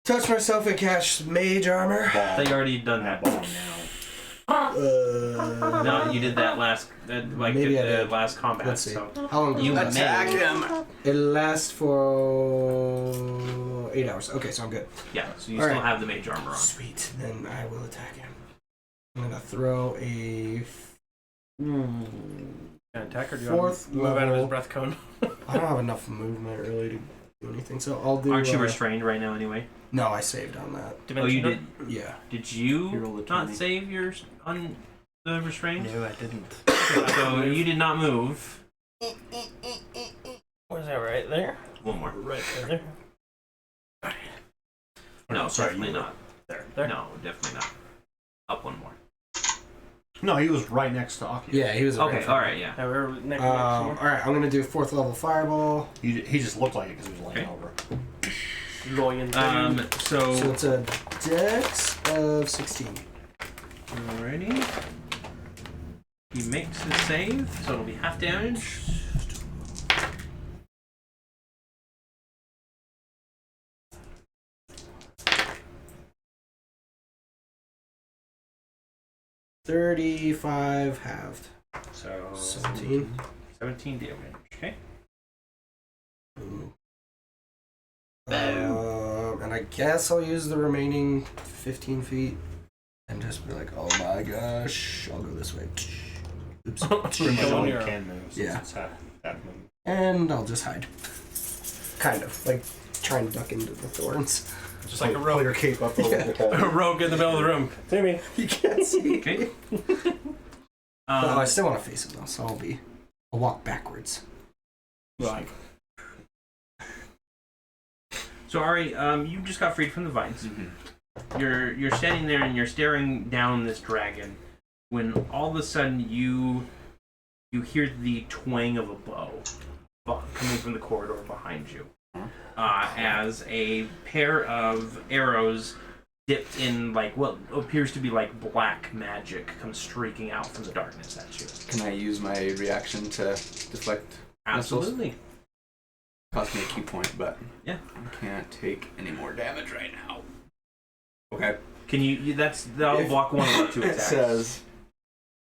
touch myself and cast mage armor. I thought you already done that. No, you did that last, Maybe I did. last combat. Let's see. So How long? you does it last? may. Attack him. It lasts for 8 hours. Okay, so I'm good. Yeah, so you All still right. have the mage armor on. Sweet. Then I will attack him. I'm gonna throw a Attack, or do you fourth want to move out of his level. breath cone? I don't have enough movement really to do anything, so I'll do. Aren't you restrained right now anyway? No, I saved on that. Oh, you did. Yeah. Did You roll you a not 20. save your on the restrained? No, I didn't. So you did not move. Where's that, right there? One more. Right there. No, Sorry, definitely you were- not. There. No, definitely not. Up one more. No, he was right next to Aki. Yeah, he was. Okay, all right, yeah. Yeah, we're next. All right, I'm gonna do 4th level fireball. He just looked like it because he was laying Okay. over. So So it's a dex of 16. alrighty. He makes his save, so it'll be half damage. $35 halved. So 17. 17 damage. Okay. And I guess I'll use the remaining 15 feet and just be like, oh my gosh, I'll go this way. Oops. Pretty much Go all on you your- can move. Since Yeah. It's half movement. And I'll just hide. Kind of. Like trying to duck into the thorns. Just like a Pull rogue. your cape up over the wall. A rogue in the middle of the room. See me? You can't see. Okay. I still want to face him though, so I'll walk backwards. Like. So Ari, you just got freed from the vines. You're standing there and you're staring down this dragon, when all of a sudden you hear the twang of a bow coming from the corridor behind you, as a pair of arrows dipped in like what appears to be like black magic comes streaking out from the darkness at you. Can I use my reaction to deflect missiles? Absolutely. Cost me a key point, but Yeah. I can't take any more damage right now. Okay. Can that'll If- block one of the two It attacks. says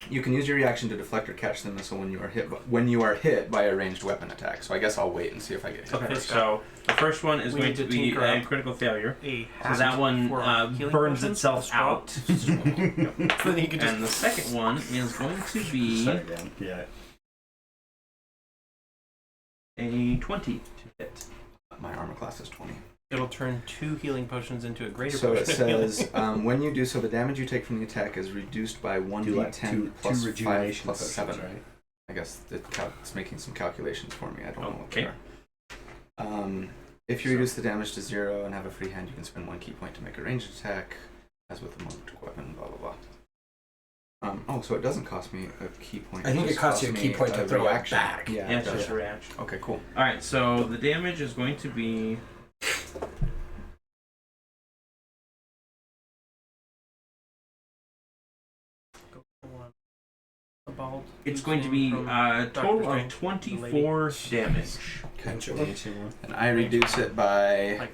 you can use your reaction to deflect or catch the missile when you are hit by a ranged weapon attack. So I guess I'll wait and see if I get hit. Okay, first. so the first one is We going need to to be tinker a up critical failure. A So that one for healing burns potions itself as well. out. So then you can just. And the second one is going to be Say again. Yeah. a 20 to hit. My armor class is 20. It'll turn 2 healing potions into a greater So it potion. of healing. says when you do so, the damage you take from the attack is reduced by 1d10 plus 5 plus 7. right? I guess it's making some calculations for me. I don't know what Okay. they are. If you reduce the damage to 0 and have a free hand, you can spend 1 key point to make a ranged attack, as with a marked weapon, blah blah blah. So it doesn't cost me a key point. I think it just costs you a key me point to throw it reaction. back. Yeah, Yeah, it it's does. just a reaction. Okay, cool. Alright, so the damage is going to be. It's going to be a total of 24 damage. Okay. And I reduce it by Like-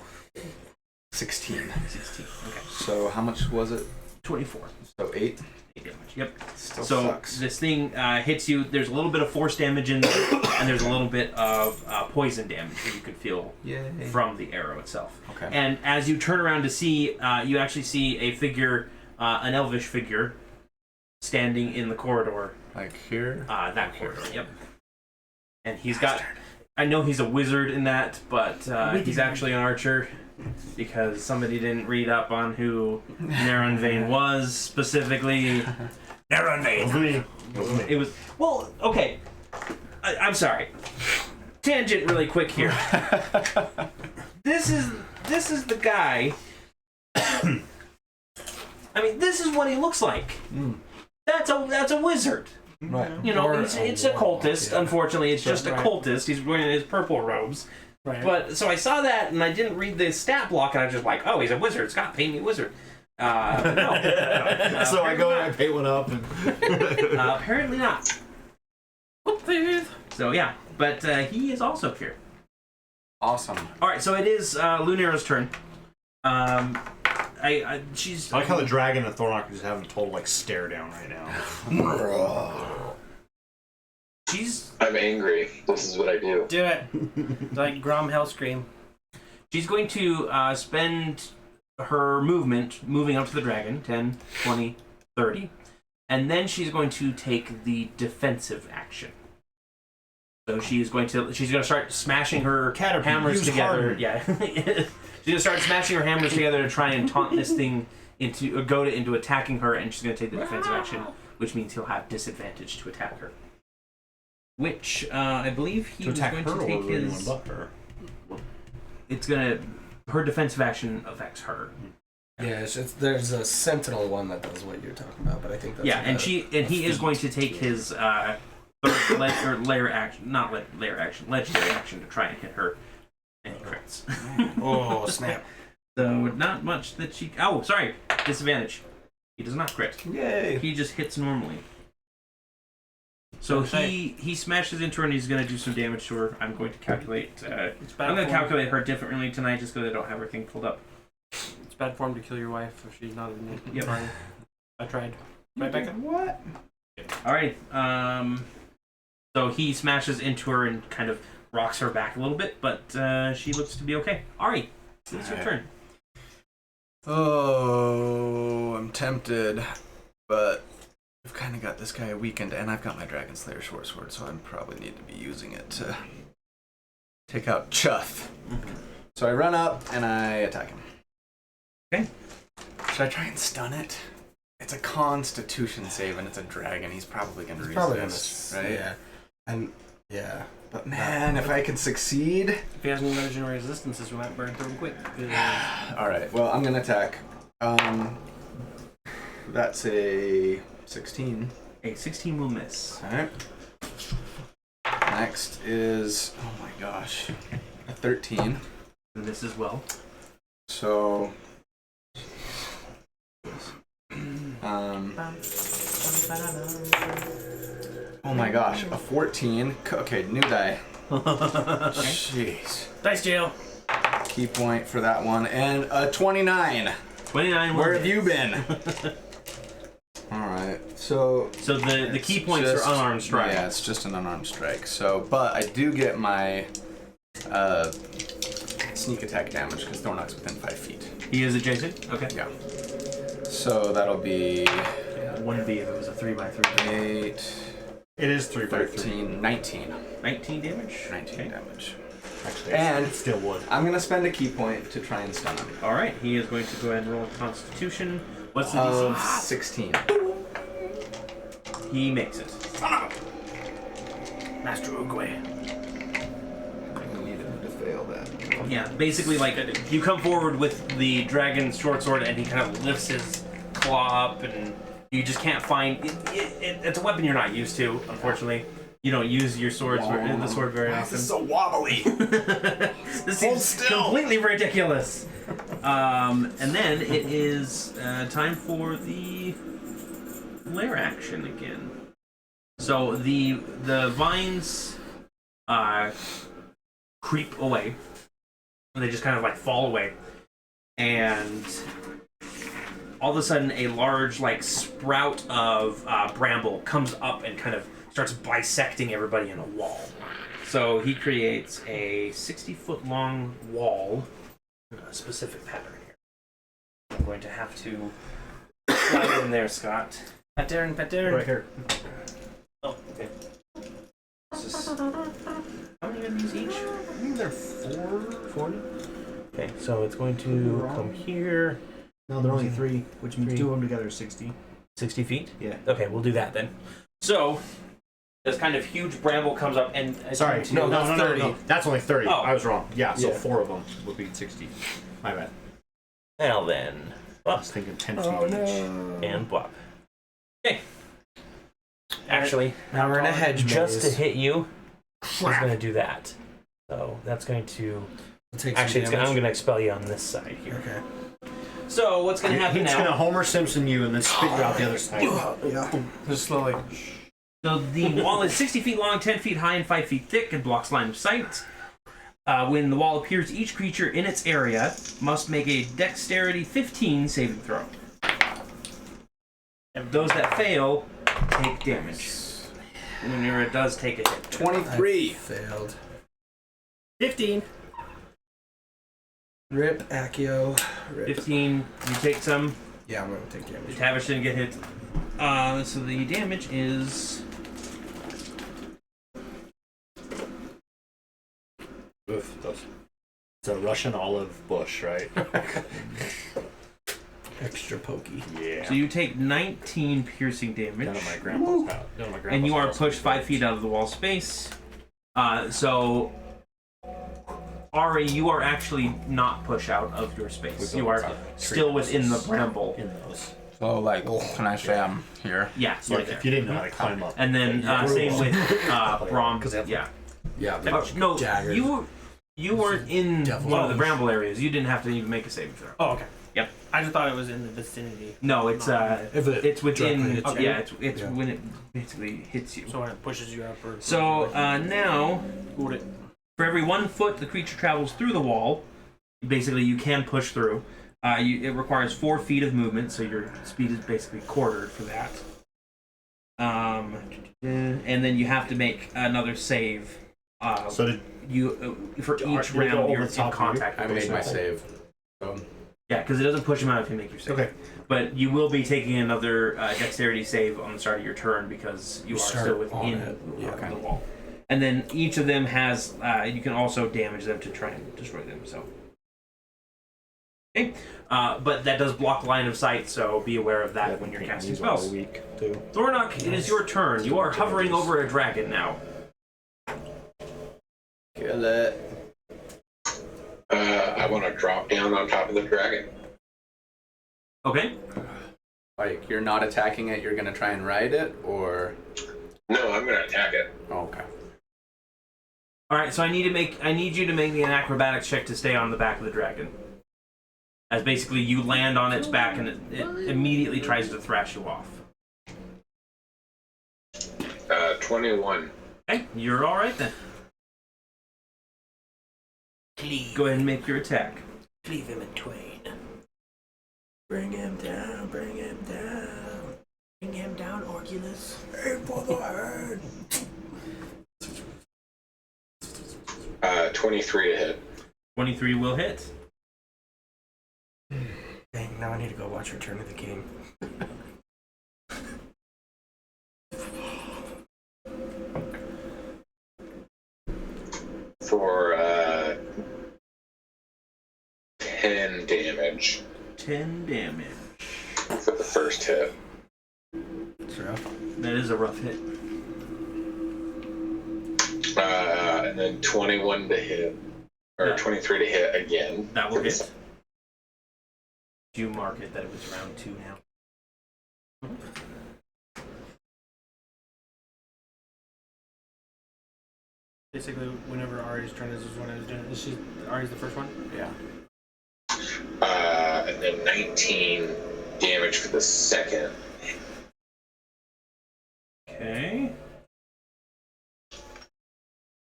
16. 16. Okay. So how much was it? 24 So 8. damage. Yep. Still So sucks. this thing hits you. There's a little bit of force damage in there, and there's a little bit of poison damage that you could feel Yay. from the arrow itself. Okay. And as you turn around to see, you actually see a figure, an elvish figure, standing in the corridor. Like here? That corridor. Yep. And he's got. I know he's a wizard in that, but he's actually an archer. Because somebody didn't read up on who Naranvain was specifically. Naranvain. It was well. Okay, I'm sorry. Tangent, really quick here. This is the guy. I mean, this is what he looks like. That's a wizard. Right. You know, Or it's a cultist. yeah. Unfortunately, it's just a Right. cultist. He's wearing his purple robes. Right. But so I saw that and I didn't read the stat block and I was just like, oh, he's a wizard. Scott, pay me wizard. No. So I go and I pay one up and Apparently not. So yeah, but he is also here. Awesome. All right, so it is Lunara's turn. She's. I like how the dragon and Thornock just having a total like stare down right now. She's I'm angry. This is what I do. Do it. Like Grom Hellscream. She's going to spend her movement moving up to the dragon, 10, 20, 30. And then she's going to take the defensive action. So she's going to start smashing her hammers together. Yeah. She's going to start smashing her hammers together to try and taunt this thing into attacking her, and she's going to take the defensive action, which means he'll have disadvantage to attack her. Which I believe he was going to take his. It's gonna. Her defensive action affects her. Yeah, there's a sentinel one that does what you're talking about, but I think that's he is going to take his legendary action to try and hit her, and he crits. Oh snap! So not much that she. Oh, sorry, disadvantage. He does not crit. Yay! He just hits normally. So he smashes into her and he's going to do some damage to her. I'm going to calculate. I'm going to calculate her differently tonight just because I don't have everything pulled up. It's bad form to kill your wife if she's not in the Yep. party. I tried. Right, Becca? What? Alright. So he smashes into her and kind of rocks her back a little bit, but she looks to be okay. Ari, it's your turn. Oh, I'm tempted, but I've kind of got this guy weakened, and I've got my Dragon Slayer short sword, so I probably need to be using it to take out Chuth. So I run up and I attack him. Okay. Should I try and stun it? It's a Constitution save, and it's a dragon. He's probably going to resist, right? Yeah. And yeah. But man, if I could succeed. If he has any legendary resistances, we might burn through him quick. All right. Well, I'm going to attack. That's a 16. A 16 will miss. Alright. Next is, oh my gosh, a 13. And this as well. So, oh my gosh, a 14. Okay, new die. Jeez. Dice jail. Key point for that one. And a 29. 29 will Where miss. have you been? Alright, so the key points are unarmed strike. Yeah, it's just an unarmed strike. So, but I do get my sneak attack damage because Thornock's within 5 feet. He is adjacent? Okay. Yeah. So that'll be... Yeah, wouldn't be if it was a 3x3. 8... It is 3 by 13, 19. 19 damage? 19 damage. Actually, And it still would. I'm going to spend a key point to try and stun him. Alright, he is going to go ahead and roll a Constitution. What's the Of DC? 16. He makes it. Master Uguay. I needed him to fail that. Yeah, basically, like, you come forward with the dragon's short sword and he kind of lifts his claw up and you just can't find... It's a weapon you're not used to, unfortunately. You don't use your swords, the sword very often. This is so wobbly. This seems completely ridiculous. And then it is time for the flare action again. So the vines creep away. And they just kind of like fall away. And all of a sudden a large like sprout of bramble comes up and kind of starts bisecting everybody in a wall. So he creates a 60-foot long wall. A specific pattern here. I'm going to have to slide in there, Scott. Pattern. Right here. Oh, okay. How many of these each? I think they're 40. Okay, so it's going to come here. No, they're only 3, which means 2 of them together is 60. 60 feet? Yeah. Okay, we'll do that then. So, this kind of huge bramble comes up and... Sorry, no, that's 30. No. That's only 30. Oh. I was wrong. Yeah, so Yeah. 4 of them would be 60. My bad. Well then. I was thinking 10 feet each. And bluff. Okay. Actually, Now we're in a hedge just to maze. hit you, he's going to do that. So, that's going to... Take Actually, some I'm damage. going to expel you on this side here. Okay. So, what's going to happen He's now... going to Homer Simpson you and then spit you out the other side. Yeah. Just slowly. So the wall is 60 feet long, 10 feet high, and 5 feet thick, and blocks line of sight. When the wall appears, each creature in its area must make a Dexterity 15 saving throw. And those that fail take damage. Whenever it does take a hit. 23. Failed. 15. Rip, Accio, rip. 15. You take some. Yeah, I'm gonna take damage. Tavish didn't get hit. So the damage is. Oof, it's a Russian olive bush, right? Extra pokey. Yeah. So you take 19 piercing damage. Down at my grandpa's house. And you are pushed 5 feet out of the wall space. So, Ari, you are actually not pushed out of your space. You are still within the bramble. In those. So, like, can I say I'm here? Yeah, So like, if you didn't know how to climb up. And then same with Brom. Yeah. Yeah. No, daggers. you weren't in one of the bramble areas. You didn't have to even make a saving throw. Oh, okay. Yep. I just thought it was in the vicinity. No, it's If it it's within. directly hits Yeah, you. it's when it basically hits you. So when it pushes you up or... So now, Got it. for every 1 foot the creature travels through the wall, basically you can push through. It requires 4 feet of movement, so your speed is basically quartered for that. And then you have to make another save. So did for each did it go round over you're the top in of contact. I with made my yourself. save. So, Yeah, because it doesn't push him out if you make your save. Okay. But you will be taking another dexterity save on the start of your turn because you are start still within on the wall. And then each of them has, you can also damage them to try and destroy them. So, okay, but that does block line of sight, so be aware of that when you're casting spells. Week too. Thornock, it is your turn. You are hovering over a dragon now. kill it. I want to drop down on top of the dragon. Okay. Like, you're not attacking it, you're gonna try and ride it, or... No, I'm going to attack it. Oh, okay. All right. So I need you to make me an acrobatics check to stay on the back of the dragon. As basically you land on its back and it immediately tries to thrash you off. 21. Okay, you're all right then. Go ahead and make your attack. Leave him in twain. Bring him down, bring him down. Bring him down, Orculus. Aim for the head. 23 to hit. 23 will hit. Dang, now I need to go watch Return of the King. For 10 damage 10 damage. for the first hit. It's rough. That is a rough hit. And then 21 to hit. Or Yeah. 23 to hit again. That will for the hit. You mark it that it was round 2 now. Basically, whenever Ari's turn is when I was doing it. This is Ari's the first one? Yeah. And then 19 damage for the second. Okay.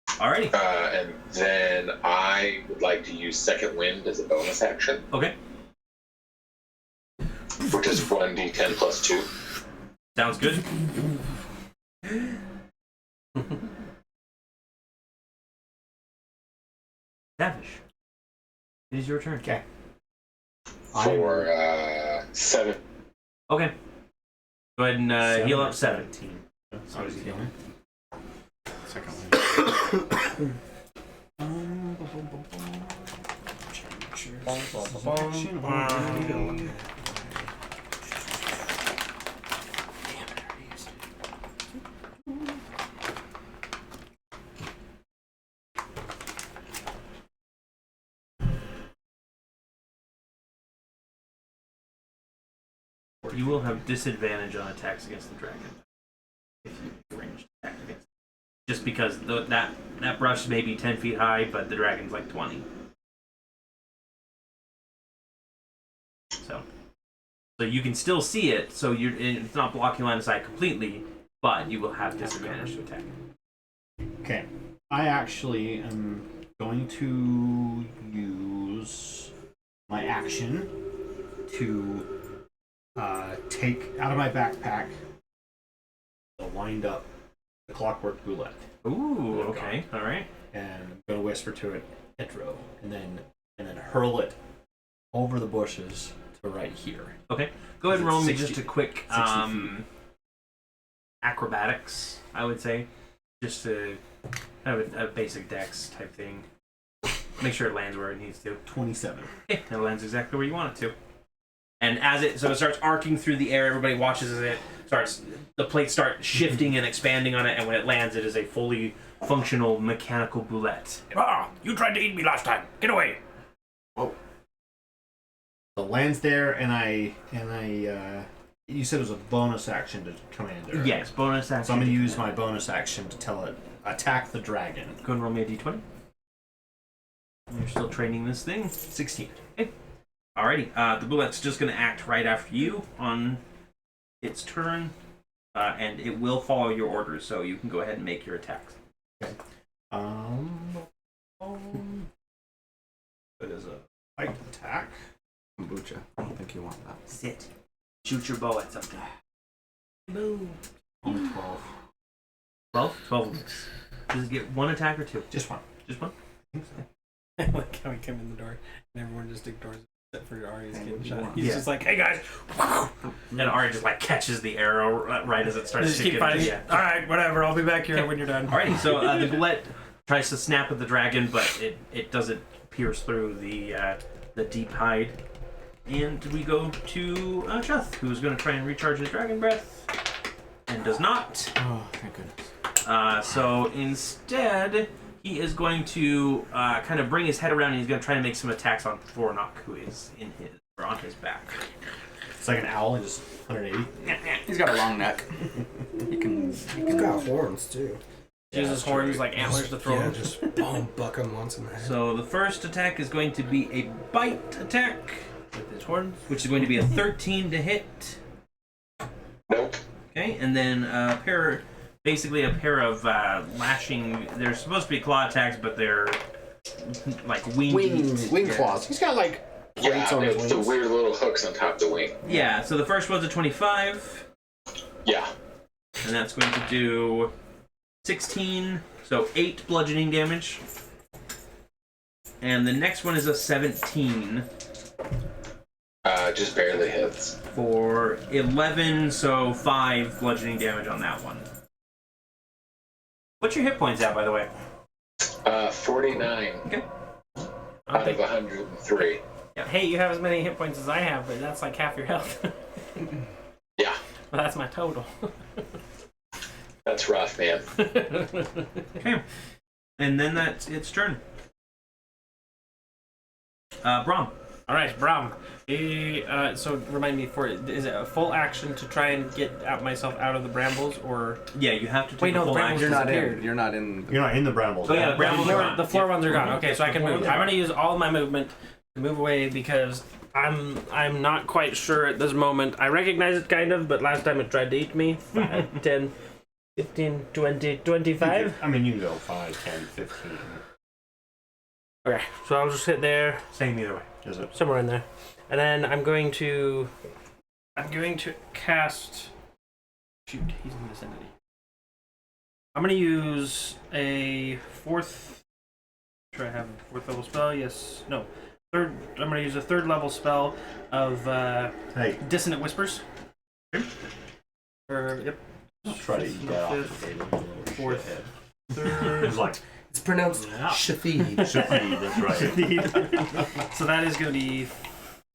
Alrighty. And then I would like to use Second Wind as a bonus action, Okay. which is 1d10 plus 2. Sounds good. Davish. It is your turn. Okay. For 7. Okay. Go ahead and heal up 7. 17. So is he healing? Second one. You will have disadvantage on attacks against the dragon if you ranged attack against it. Just because that brush may be 10 feet high, but the dragon's like 20. So you can still see it, so it's not blocking line of sight completely, but you will have disadvantage to attack. Okay. I actually am going to use my action to take out of my backpack the wind up the clockwork bullet. Ooh, okay, all right. And I'm going to whisper to it, Edro, and then and then hurl it over the bushes to right here. Okay. Go ahead and roll me 60 just a quick acrobatics, I would say. Just to have a basic dex type thing. Make sure it lands where it needs to. 27. Okay, it lands exactly where you want it to. And as it starts arcing through the air, everybody watches as the plates start shifting and expanding on it, and when it lands, it is a fully functional mechanical boulette. Ah, you tried to eat me last time. Get away. Whoa. So it lands there, and I you said it was a bonus action to command it. Right? Yes, bonus action. So I'm going to use my bonus action to tell it, attack the dragon. Go and roll me a d20. You're still training this thing. 16. Okay. Alrighty. The bullet's just going to act right after you on its turn, and it will follow your orders, so you can go ahead and make your attacks. Okay. It is a fight attack. Kombucha. I don't think you want that. Sit. Shoot your bow at something. Boom. Only 12. 12? 12. Does it get one attack or two? Just one. Just one? I like how he came in the door and everyone just ignores it except for Ari's getting shot. He's Yeah. just like, hey guys. And Ari just like catches the arrow right as it starts Just to keep get fighting. yeah. Alright, whatever. I'll be back here when you're done. Alrighty, so the bullet tries to snap at the dragon, but it doesn't pierce through the deep hide. And we go to Chuth, who's going to try and recharge his dragon breath, and does not. Oh, thank goodness. So instead, he is going to kind of bring his head around, and he's going to try to make some attacks on Thornock, who is on his back. It's like an owl, just 180. He's got a long neck. He's got horns too. Uses horns like antlers to throw Yeah, him. just boom, buck him once in the head. So the first attack is going to be a bite attack with his horns, which is going to be a 13 to hit. Nope. Okay, and then basically a pair of lashing. They're supposed to be claw attacks, but they're like wing claws. He's got like Yeah, on his it's the wings. weird little hooks on top of the wing. Yeah, so the first one's a 25, Yeah. and that's going to do 16, so 8 bludgeoning damage. And the next one is a 17 Just barely hits. for 11, so 5 bludgeoning damage on that one. What's your hit points at, by the way? 49 Okay. out of 103. Hey, you have as many hit points as I have, but that's like half your health. Yeah, Well, that's my total. that's rough, man. Okay. And then that's its turn. Brahm. All right, Brahm. So remind me, is it a full action to try and get myself out of the brambles, or Yeah, you have to take Wait, a no, the full brambles action. disappeared. You're not in. You're not in the brambles. Oh, yeah, the brambles are gone. the floor ones are gone? Mhm. Okay, so I can move. I'm gonna use all my movement to move away because I'm not quite sure at this moment. I recognize it kind of, but last time it tried to eat me. 5, 10, 15, 20, 25. I mean, you can go 5, 10, 15. Okay, so I'll just hit there, Same either way. Is it? somewhere in there, and then I'm going to cast. Shoot, he's in the vicinity. I'm going to use a fourth. Sure, I have a fourth level spell. Yes, no, third. I'm going to use a third level spell of Hey, Dissonant Whispers. Yep. try to eat that off the table. Fourth. It's like, It's pronounced Shathid. that's right. So that is going to be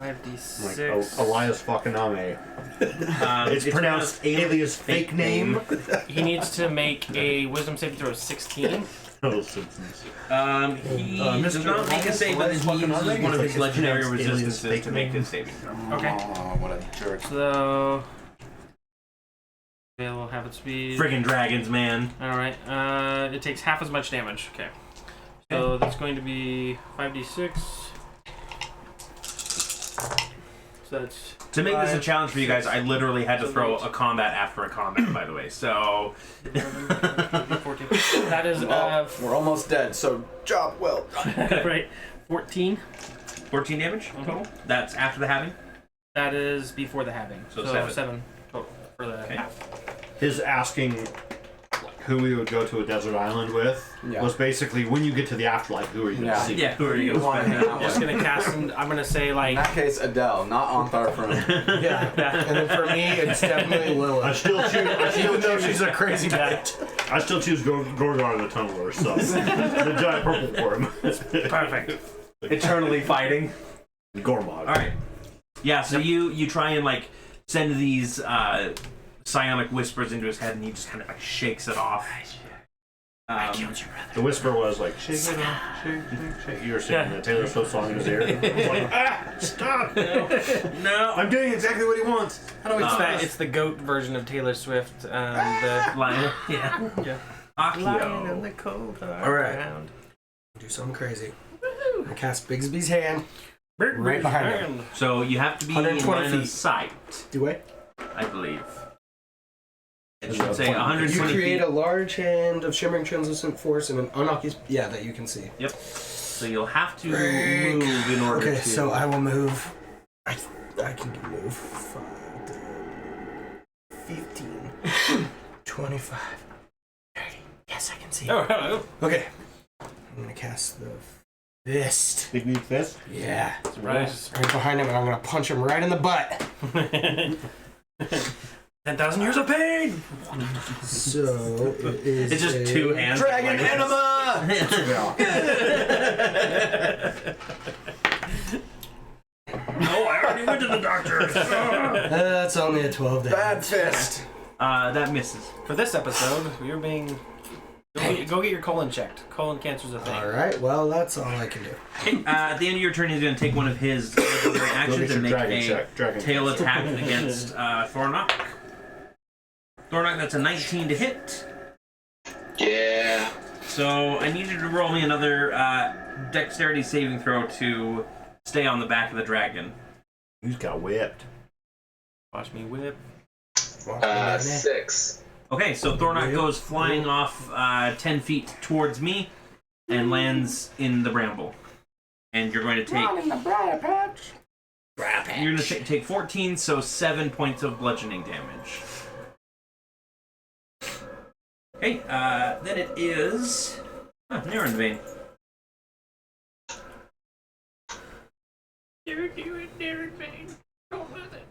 Like 5d6. Elias Fakaname. It's pronounced alias fake name. He needs to make a Wisdom saving throw of 16. Oh, Simpsons. He does Mr. not make a save, but then he uses one of his legendary resistances to make this saving throw. Okay. Oh, what a jerk. So. Okay, we'll have its speed. Friggin' dragons, man. Alright, it takes half as much damage. Okay. So that's going to be 5d6. So that's. To make this a 5, challenge for you guys, 6, I literally had to throw 8. a combat after a combat, by the way. So 14. That is We're almost dead, so job well done. right. 14. 14 damage total. That's after the halving. That is before the halving. So So 7. 7 total for the Okay. half. His asking who we would go to a desert island with was basically when you get to the afterlife, who are you going to see? Yeah, who are you going to spend? I'm just gonna cast. I'm gonna say In like. that case, Adele, not Ontharfrum. Yeah. And then for me, it's definitely Lilith. I still choose, Even though she's a crazy bitch. I still choose Gorgar the Tunneler, so the giant purple worm. Perfect. Eternally fighting. Gormog. All right. Yeah. So you try and like send these psionic whispers into his head, and he just kind of like shakes it off. The whisper was like, shake it off, shake. You were singing the Taylor Swift song in his ear. I was like, stop! No. I'm doing exactly what he wants. How do we it's the goat version of Taylor Swift. The Lion. Yeah. lion in Akio. the cold hard Alright. ground. Do something crazy. I cast Bigsby's hand right behind him. So you have to be in 120 line of feet. sight, Do I? I believe. It That's should about say 20. 120 You create feet. a large hand of shimmering translucent force and an unoccupied... Yeah, that you can see. Yep. So you'll have to Break. move in order Okay, to. so I will move. I can move 5, 10, 15, 25, 30. Yes, I can see. Oh, hello. Okay. I'm gonna cast the fist. Big meat fist? Yeah. Surprise. Right behind him, and I'm gonna punch him right in the butt. 10,000 years of pain. So it is. It's just two hands. Dragon like- Enema! Oh, I already went to the doctor. That's only a 12 damage. Bad fist. That misses. For this episode, you're being. Go get your colon checked. Colon cancer's a thing. All right. Well, that's all I can do. Okay, at the end of your turn, he's going to take one of his legendary actions and make a tail attack against Thornock. Thornock, that's a 19 to hit. Yeah. So I need you to roll me another dexterity saving throw to stay on the back of the dragon. He's got whipped. Watch me whip. 6. Okay, so Thornock goes flying off 10 feet towards me and lands in the bramble. And you're going to take... in the briar patch. You're going to take 14, so 7 points of bludgeoning damage. Okay, then it is... Narenvane. Narenvane. Don't lose it.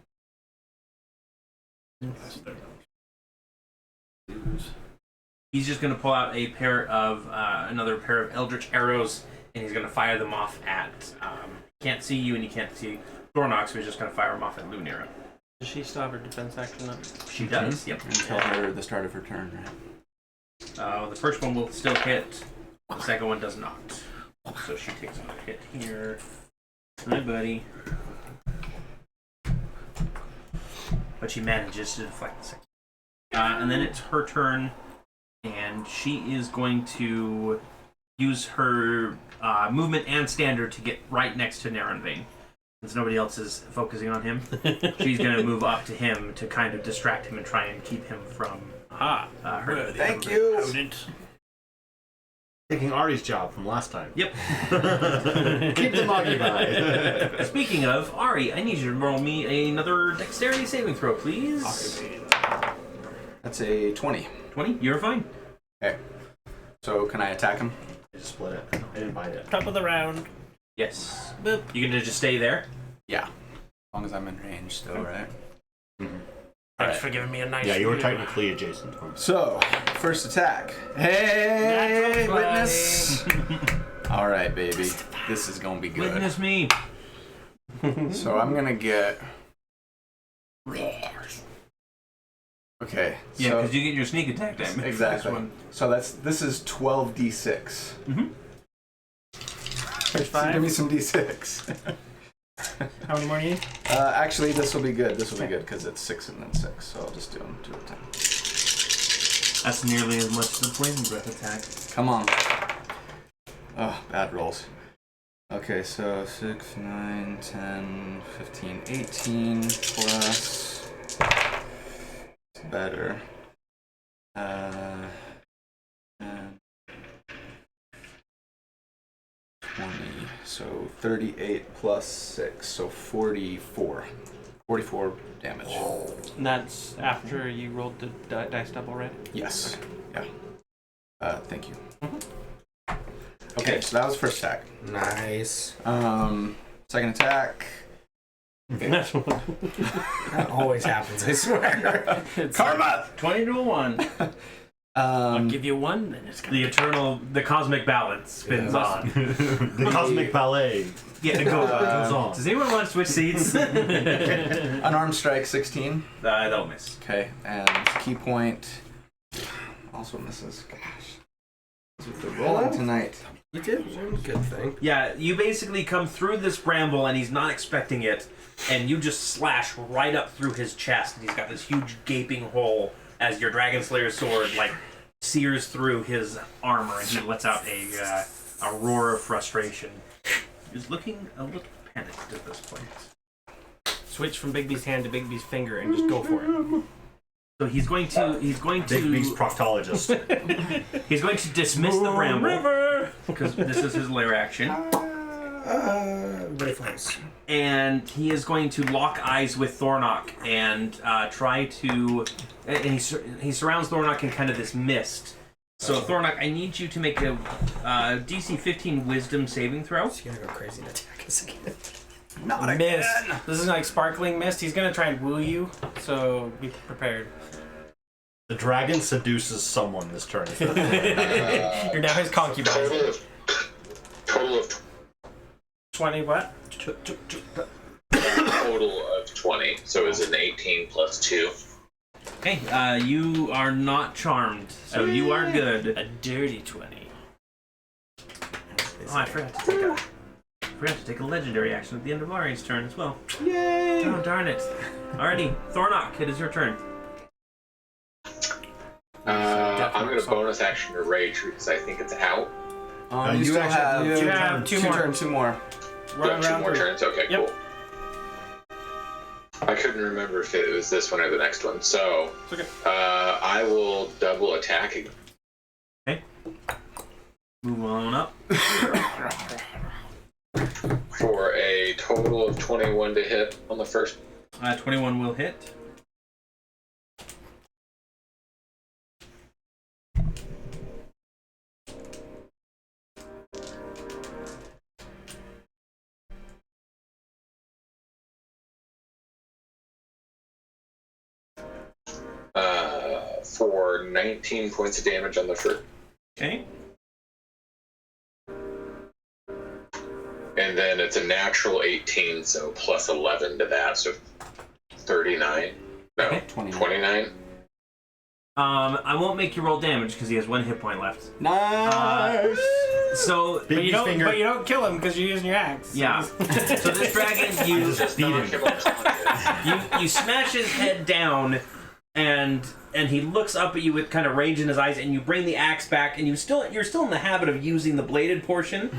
He's just going to pull out a pair of another pair of eldritch arrows, and he's going to fire them off at. Can't see you, and you can't see Thornock, so he's just going to fire them off at Lunera. Does she stop her defense action up? She does. Yep. Until her the start of her turn, right? The first one will still hit. The second one does not. So she takes another hit here. Hi, buddy. But she manages to deflect the second. And then it's her turn, and she is going to use her movement and standard to get right next to Narenvane. Since nobody else is focusing on him, she's going to move up to him to kind of distract him and try and keep him from her. Thank you. Taking Ari's job from last time. Yep. Keep them occupied. Speaking of, Ari, I need you to roll me another dexterity saving throw, please. That's a 20. 20? You're fine. Okay. So can I attack him? I just split it. I didn't bite it. Top of the round. Yes. Boop. You gonna just stay there? Yeah. As long as I'm in range still, right? Mm-hmm. Thanks for giving me a nice. Yeah, you were view. technically adjacent to him. So, first attack. Hey, Natural witness. All right, baby. This is gonna be good. Witness me. So I'm gonna get. Okay. Yeah, so because you get your sneak attack damage. exactly. This one. So this is 12d6. Mhm. So give me some d6. How many more do you need? Actually, this will be good. This will be good because it's 6 and then 6. So I'll just do them 2 at a time. That's nearly as much as the poison breath attack. Come on. Oh, bad rolls. Okay, so 6, 9, 10, 15, 18 plus. It's better. 10, 20. So 38 plus 6. So 44. 44 damage. And that's after you rolled the dice double, right? Yes. Yeah. Thank you. Okay, so that was first attack. Nice. Second attack. That always happens, I swear. Karma! 20 to 1. I'll give you one, then it's The cosmic balance spins on. The cosmic ballet. Yeah, it goes goes on. Does anyone want to switch seats? Unarmed strike 16. That'll miss. Okay, and key point also misses. Gosh. With the rolling tonight. You did one good thing. Yeah, you basically come through this bramble and he's not expecting it, and you just slash right up through his chest, and he's got this huge gaping hole as your Dragon Slayer sword like sears through his armor, and he lets out a roar of frustration. He's looking a little panicked at this point. switch from Bigby's hand to Bigby's finger and just go for it. So he's going to Bigby's proctologist. he's going to dismiss the bramble because this is his lair action. Rifles. And he is going to lock eyes with Thornock and try to. And he surrounds Thornock in kind of this mist. So Thornock, I need you to make a DC 15 Wisdom saving throw. He's gonna go crazy and attack us again. Not Mist. This is like sparkling mist. He's gonna try and woo you, so be prepared. The dragon seduces someone this turn. You're now his concubine. Total of 20 what? total of 20. So is it an 18 plus 2? Okay, you are not charmed, so you are good. A dirty 20. Oh, I forgot to take a legendary action at the end of Larian's turn as well. Yay! Oh, darn it. Alrighty, Thornock, it is your turn. I'm going to bonus action to Rage because I think it's out. You you still actually- have You have two more. turns, 2 more. Got 2 more turns? Okay, Yep. cool. I couldn't remember if it was this one or the next one, so Okay. I will double attack again. Okay. Move on up. For a total of 21 to hit on the first. 21 will hit. For 19 points of damage on the first. Okay. And then it's a natural 18, so plus 11 to that, so 39. No, Okay. 29. I won't make you roll damage because he has 1 hit point left. Nice! So, But you don't kill him because you're using your axe. yeah. So this dragon, you smash his head down, and he looks up at you with kind of rage in his eyes, and you bring the axe back, and you're still in the habit of using the bladed portion,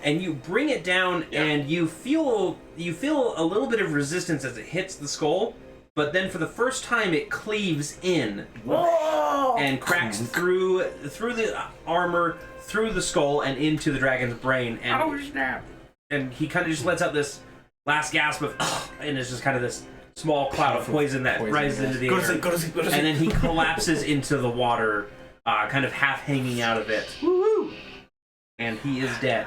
and you bring it down, and you feel a little bit of resistance as it hits the skull, but then for the first time it cleaves in and cracks through the armor, through the skull, and into the dragon's brain, and he kind of just lets out this last gasp of and it's just kind of this small cloud of poison that rises into the air. Go to sleep. And then he collapses into the water, kind of half hanging out of it. Woo-hoo! And he is dead.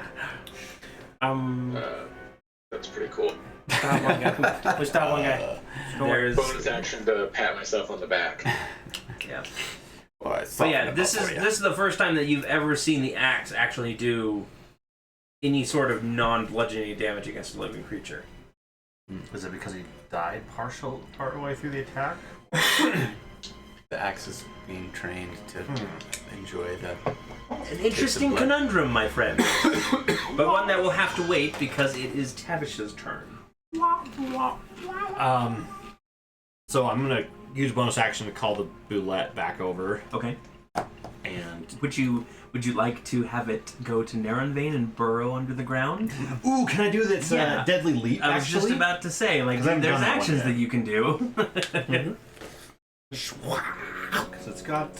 That's pretty cool. Stop one guy. Push that one guy. There's Bonus action to pat myself on the back. yeah. But yeah, this is the first time that you've ever seen the axe actually do any sort of non-bludgeoning damage against a living creature. Is it because he died part way through the attack? The axe is being trained to enjoy the... An interesting conundrum, my friend. But one that will have to wait because it is Tavish's turn. So I'm gonna use bonus action to call the boulette back over, Okay. and Would you like to have it go to Narenvane and burrow under the ground? ooh, can I do this deadly leap? I was just about to say, like, 'Cause I haven't there's done that one actions yet. that you can do. So it's got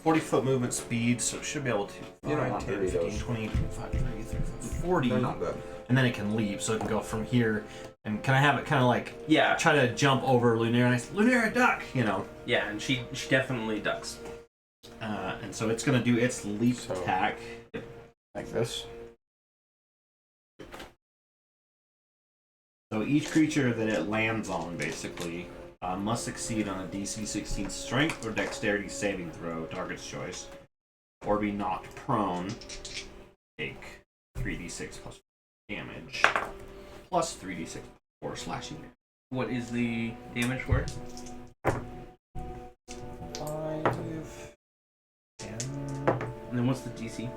40-foot movement speed, so it should be able to 5, 10, 15, 20, 25, 30, 35, 40. They're not good. And then it can leap, so it can go from here. And can I have it kind of like Yeah. try to jump over Lunera? And I say, Lunera, duck, you know. Yeah, and she definitely ducks. And so it's going to do its leap attack. Like this. So each creature that it lands on, basically, must succeed on a DC 16 strength or dexterity saving throw, target's choice, or be knocked prone. Take 3d6 plus damage, plus 3d6 for slashing damage. What is the damage for it? 5, 10. And then what's the DC?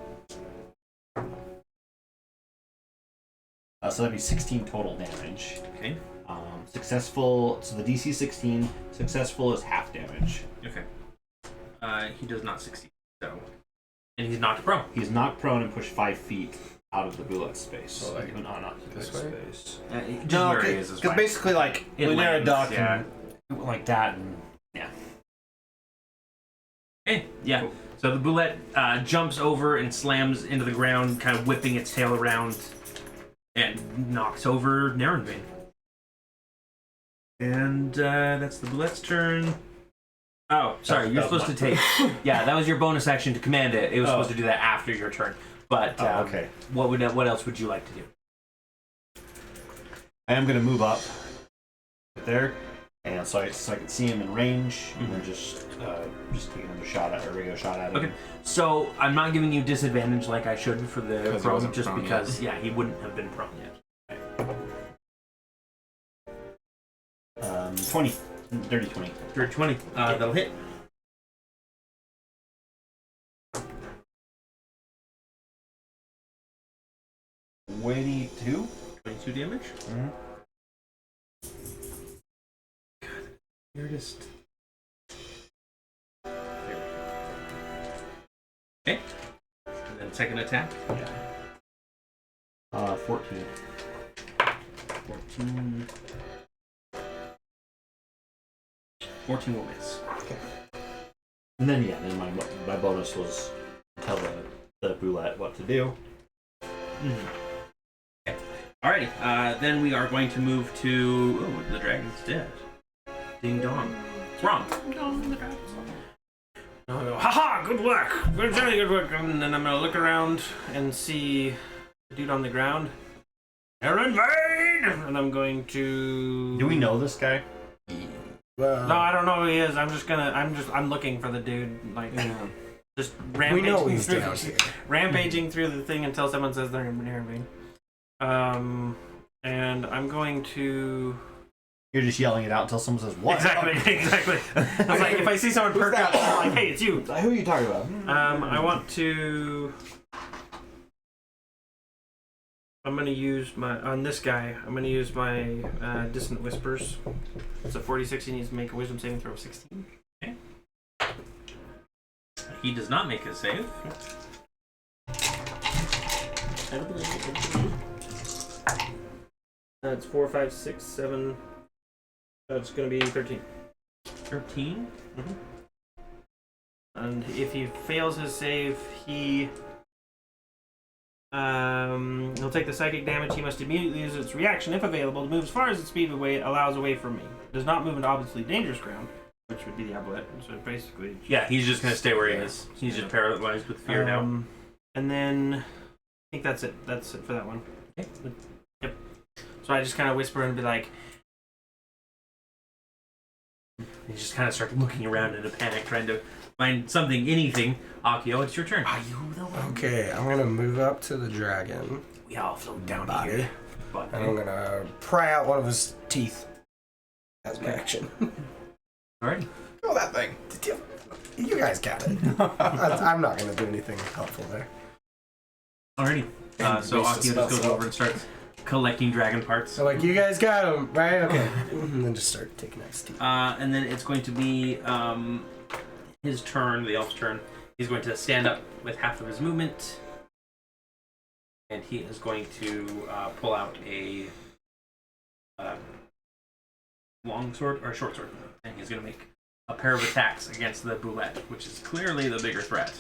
So that'd be 16 total damage. Okay. Successful, so the DC 16, successful is half damage. Okay. He does not succeed, so. And he's knocked prone. He's knocked prone and pushed 5 feet out of the bullet space. So like not this way? space. Just where he is because basically, like, It when they're a lands, duck, yeah. and like that, and yeah. Okay, yeah. Cool. So the bullet jumps over and slams into the ground, kind of whipping its tail around, and knocks over Narenbane. And that's the bullet's turn. Oh, sorry, you're supposed to take... Yeah, that was your bonus action to command it. It was supposed to do that after your turn. But okay. What else would you like to do? I am going to move up there, and so I can see him in range, and then just take another shot at, or regular shot at him. Okay, so I'm not giving you disadvantage like I should for the 'Cause he prone, wasn't just prone because, he wouldn't have been prone yet. 20. Dirty 20. Dirty 20. That'll hit. $22. 22 damage. Mm-hmm. Weirdest. Okay. And then second attack. Yeah. 14. 14 will miss. Okay. And then my bonus was tell the roulette what to do. Mm-hmm. Okay. Alrighty. Then we are going to move to. Oh, the dragon's dead. Ding dong. What's wrong? And I'll go, haha, good work! Very good work. And then I'm gonna look around and see the dude on the ground. Invade! And I'm going to... Do we know this guy? No, I don't know who he is. I'm looking for the dude, like, just We know rampaging he's through, down here. rampaging through the thing until someone says they're near me. And I'm going to... You're just yelling it out until someone says, what? Exactly. I was like, if I see someone perk up, I'm like, hey, it's you. Who are you talking about? I want to... I'm going to use on this guy, I'm going to use my Dissonant Whispers. It's a 46, he needs to make a Wisdom saving throw of 16. Okay. He does not make a save. That's 4, 5, 6, 7. That's going to be 13. 13? Mm-hmm. And if he fails his save, he'll take the psychic damage. He must immediately use its reaction, if available, to move as far as its speed allows away from me. It does not move into obviously dangerous ground, which would be the Ablette. So basically... Yeah, he's just going to stay where he is. He's just paralyzed with fear now. And then... I think that's it. That's it for that one. Okay. Yep. So I just kind of whisper and be like... He just kind of starts looking around in a panic, trying to find something, anything. Akio, it's your turn. Are you the one? Okay, I'm gonna move up to the dragon We all float down body, here. But, and I'm gonna pry out one of his teeth as my action. alright. Oh, that thing! You guys got it. I'm not gonna do anything helpful there. Alrighty. So Waste Akio the just goes spell over and starts collecting dragon parts. So like, you guys got him, right? Okay. And then just start taking out his teeth. And then it's going to be his turn, the elf's turn. He's going to stand up with half of his movement. And he is going to pull out a long sword or a short sword. And he's going to make a pair of attacks against the boulette, which is clearly the bigger threat.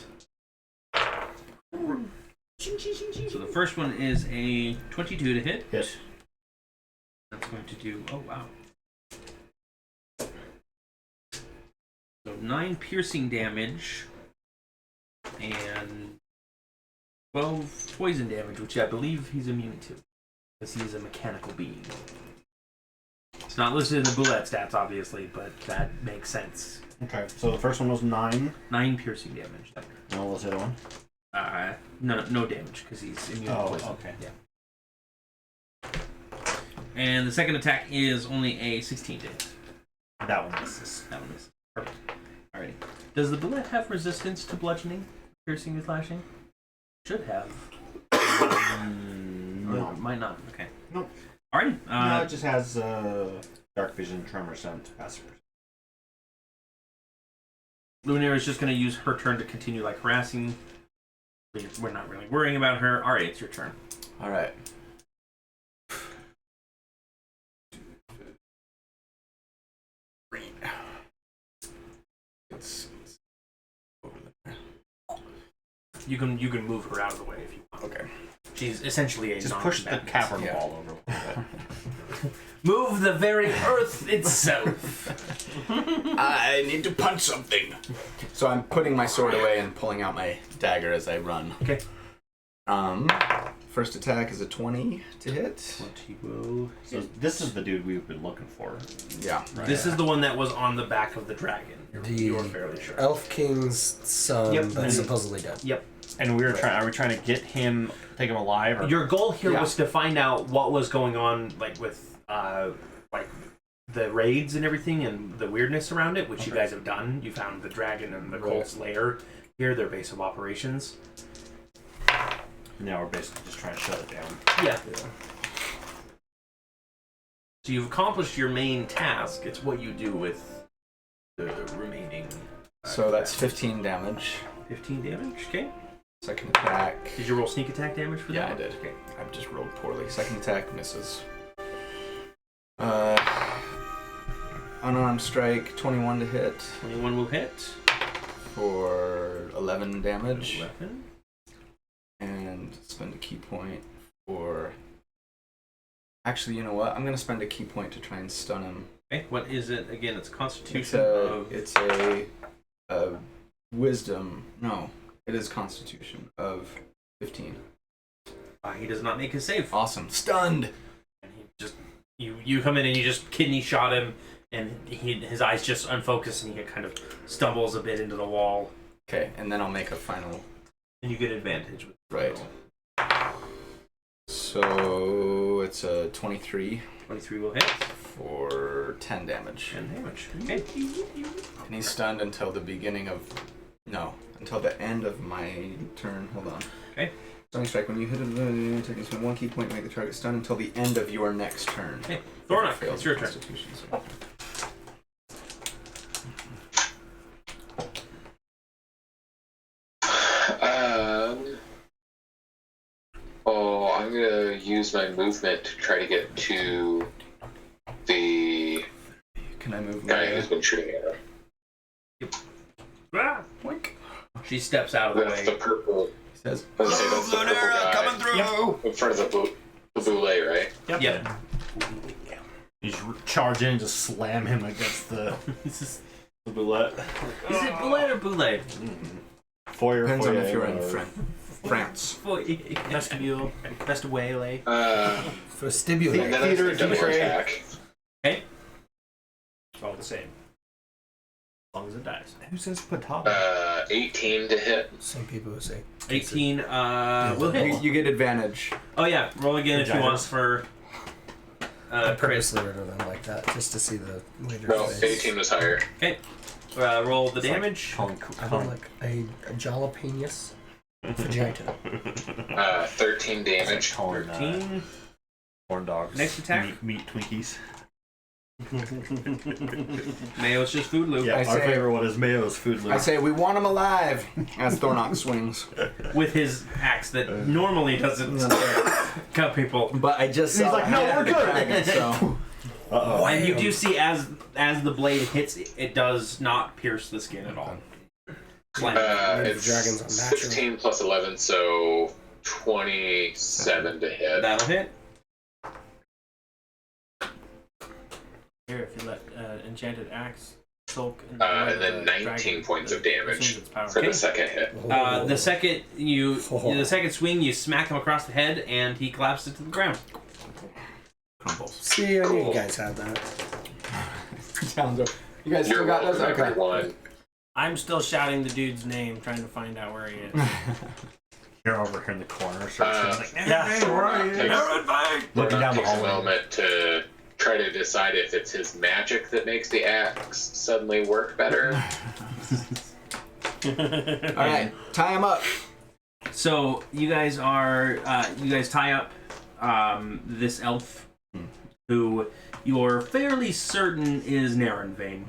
So the first one is a 22 to hit. Yes. That's going to do... Oh, wow. So 9 piercing damage and 12 poison damage, which I believe he's immune to, because he is a mechanical being. It's not listed in the bullet stats, obviously, but that makes sense. Okay, so the first one was 9. 9 piercing damage. And what was the other one? No damage, because he's immune to poison. Okay. Yeah. And the second attack is only a 16 damage. That one misses. That one misses. Perfect. Alrighty. Does the bullet have resistance to bludgeoning, piercing, and slashing? Should have. No. Might not. Okay. Nope. Alrighty. No, it just has dark vision, tremor, scent, passive. Luminaire is just going to use her turn to continue harassing. We're not really worrying about her. Alright, it's your turn. All right. It's over there. You can move her out of the way if you want. Okay. She's essentially a Just push the non-combatant. cavern Yeah. wall over a little bit. Move the very earth itself. I need to punch something. So I'm putting my sword away and pulling out my dagger as I run. Okay. First attack is a 20 to hit. So this is the dude we've been looking for. Yeah. This is the one that was on the back of the dragon. You're The fairly sure. Elf King's son, Yep. but supposedly dead. Yep. And we were trying. Are we trying to get him, take him alive? Or? Your goal here Yeah. was to find out what was going on, with the raids and everything, and the weirdness around it, which you guys have done. You found the dragon and the cult's lair here, their base of operations. Now we're basically just trying to shut it down. Yeah. So you've accomplished your main task. It's what you do with the remaining. So that's 15 damage. 15 damage. Okay. Second attack. Did you roll sneak attack damage for that? Yeah, I did. Okay. I just rolled poorly. Second attack misses. Unarmed strike, 21 to hit 21 will hit. for 11 damage. 11. And spend a key point for... Actually, you know what? I'm going to spend a key point to try and stun him. Okay. What is it again? It's It's Constitution a, of. it's a wisdom. No, it is Constitution of 15. He does not make a save. Awesome. Stunned! And he just you come in and you just kidney shot him, and his eyes just unfocus, and he kind of stumbles a bit into the wall. Okay, and then I'll make a final... And you get advantage with Right. So it's a 23 23 will hit. for 10 damage. 10 damage. Okay. And he's stunned until the beginning of... No, until the end of my turn. Hold on. Okay. Stunning strike. When you hit a target, spend 1 key point to make the target stun until the end of your next turn. Okay. Thornock, Fails it's your turn. Constitution, so- I'm gonna use my movement to try to get to the Can I move guy my... who's been shooting at her. Ah! She steps out of the That's way. the purple. He says, I was gonna say, that's the purple guy coming through! in front of the boulet, right? Yep. You just charge in and just slam him against the bullet. Is it Boulet or Boulet? Foyer, Depends on foyer, if you're in whatever. France. Vestibule. Vestibule. Vestibule. And then I Theater, double T-tray. attack. Okay. It's all the same. As long as it dies. Who says patata? 18 to hit. Some people would say 18 will hit. You get advantage. Oh yeah, roll again if you want for I Chris. purposely wrote them like that just to see the later No, face. 18 was higher. Okay. Roll the damage. I don't like a jalapenos vagina. 13 damage. 13. Corn dogs. Next attack. Meat Twinkies. Mayo's just food loop. Yeah, I our say- favorite one is Mayo's food loop. I say, we want him alive! As Thornock swings. With his axe that normally doesn't cut people. But I just He's saw like, a "No, hand we're of the good." dragon, so... Uh-oh. And you do see as the blade hits, it does not pierce the skin at all. Slam. Maybe the It's dragons are natural. 16 plus 11, so 27 to hit. That'll hit. Here, if you let enchanted axe Sulk and then 19 points of damage for the second hit. The second swing, you smack him across the head, and he collapses to the ground. See, I knew you guys had that. You guys still got those? Okay. Everyone. I'm still shouting the dude's name, trying to find out where he is. You're over here in the corner, so it's like, Yeah. where are you? Looking down the Takes a hallway. moment to try to decide if it's his magic that makes the axe suddenly work better. Alright, tie him up. So you guys tie up this elf, who you're fairly certain is Narenvane.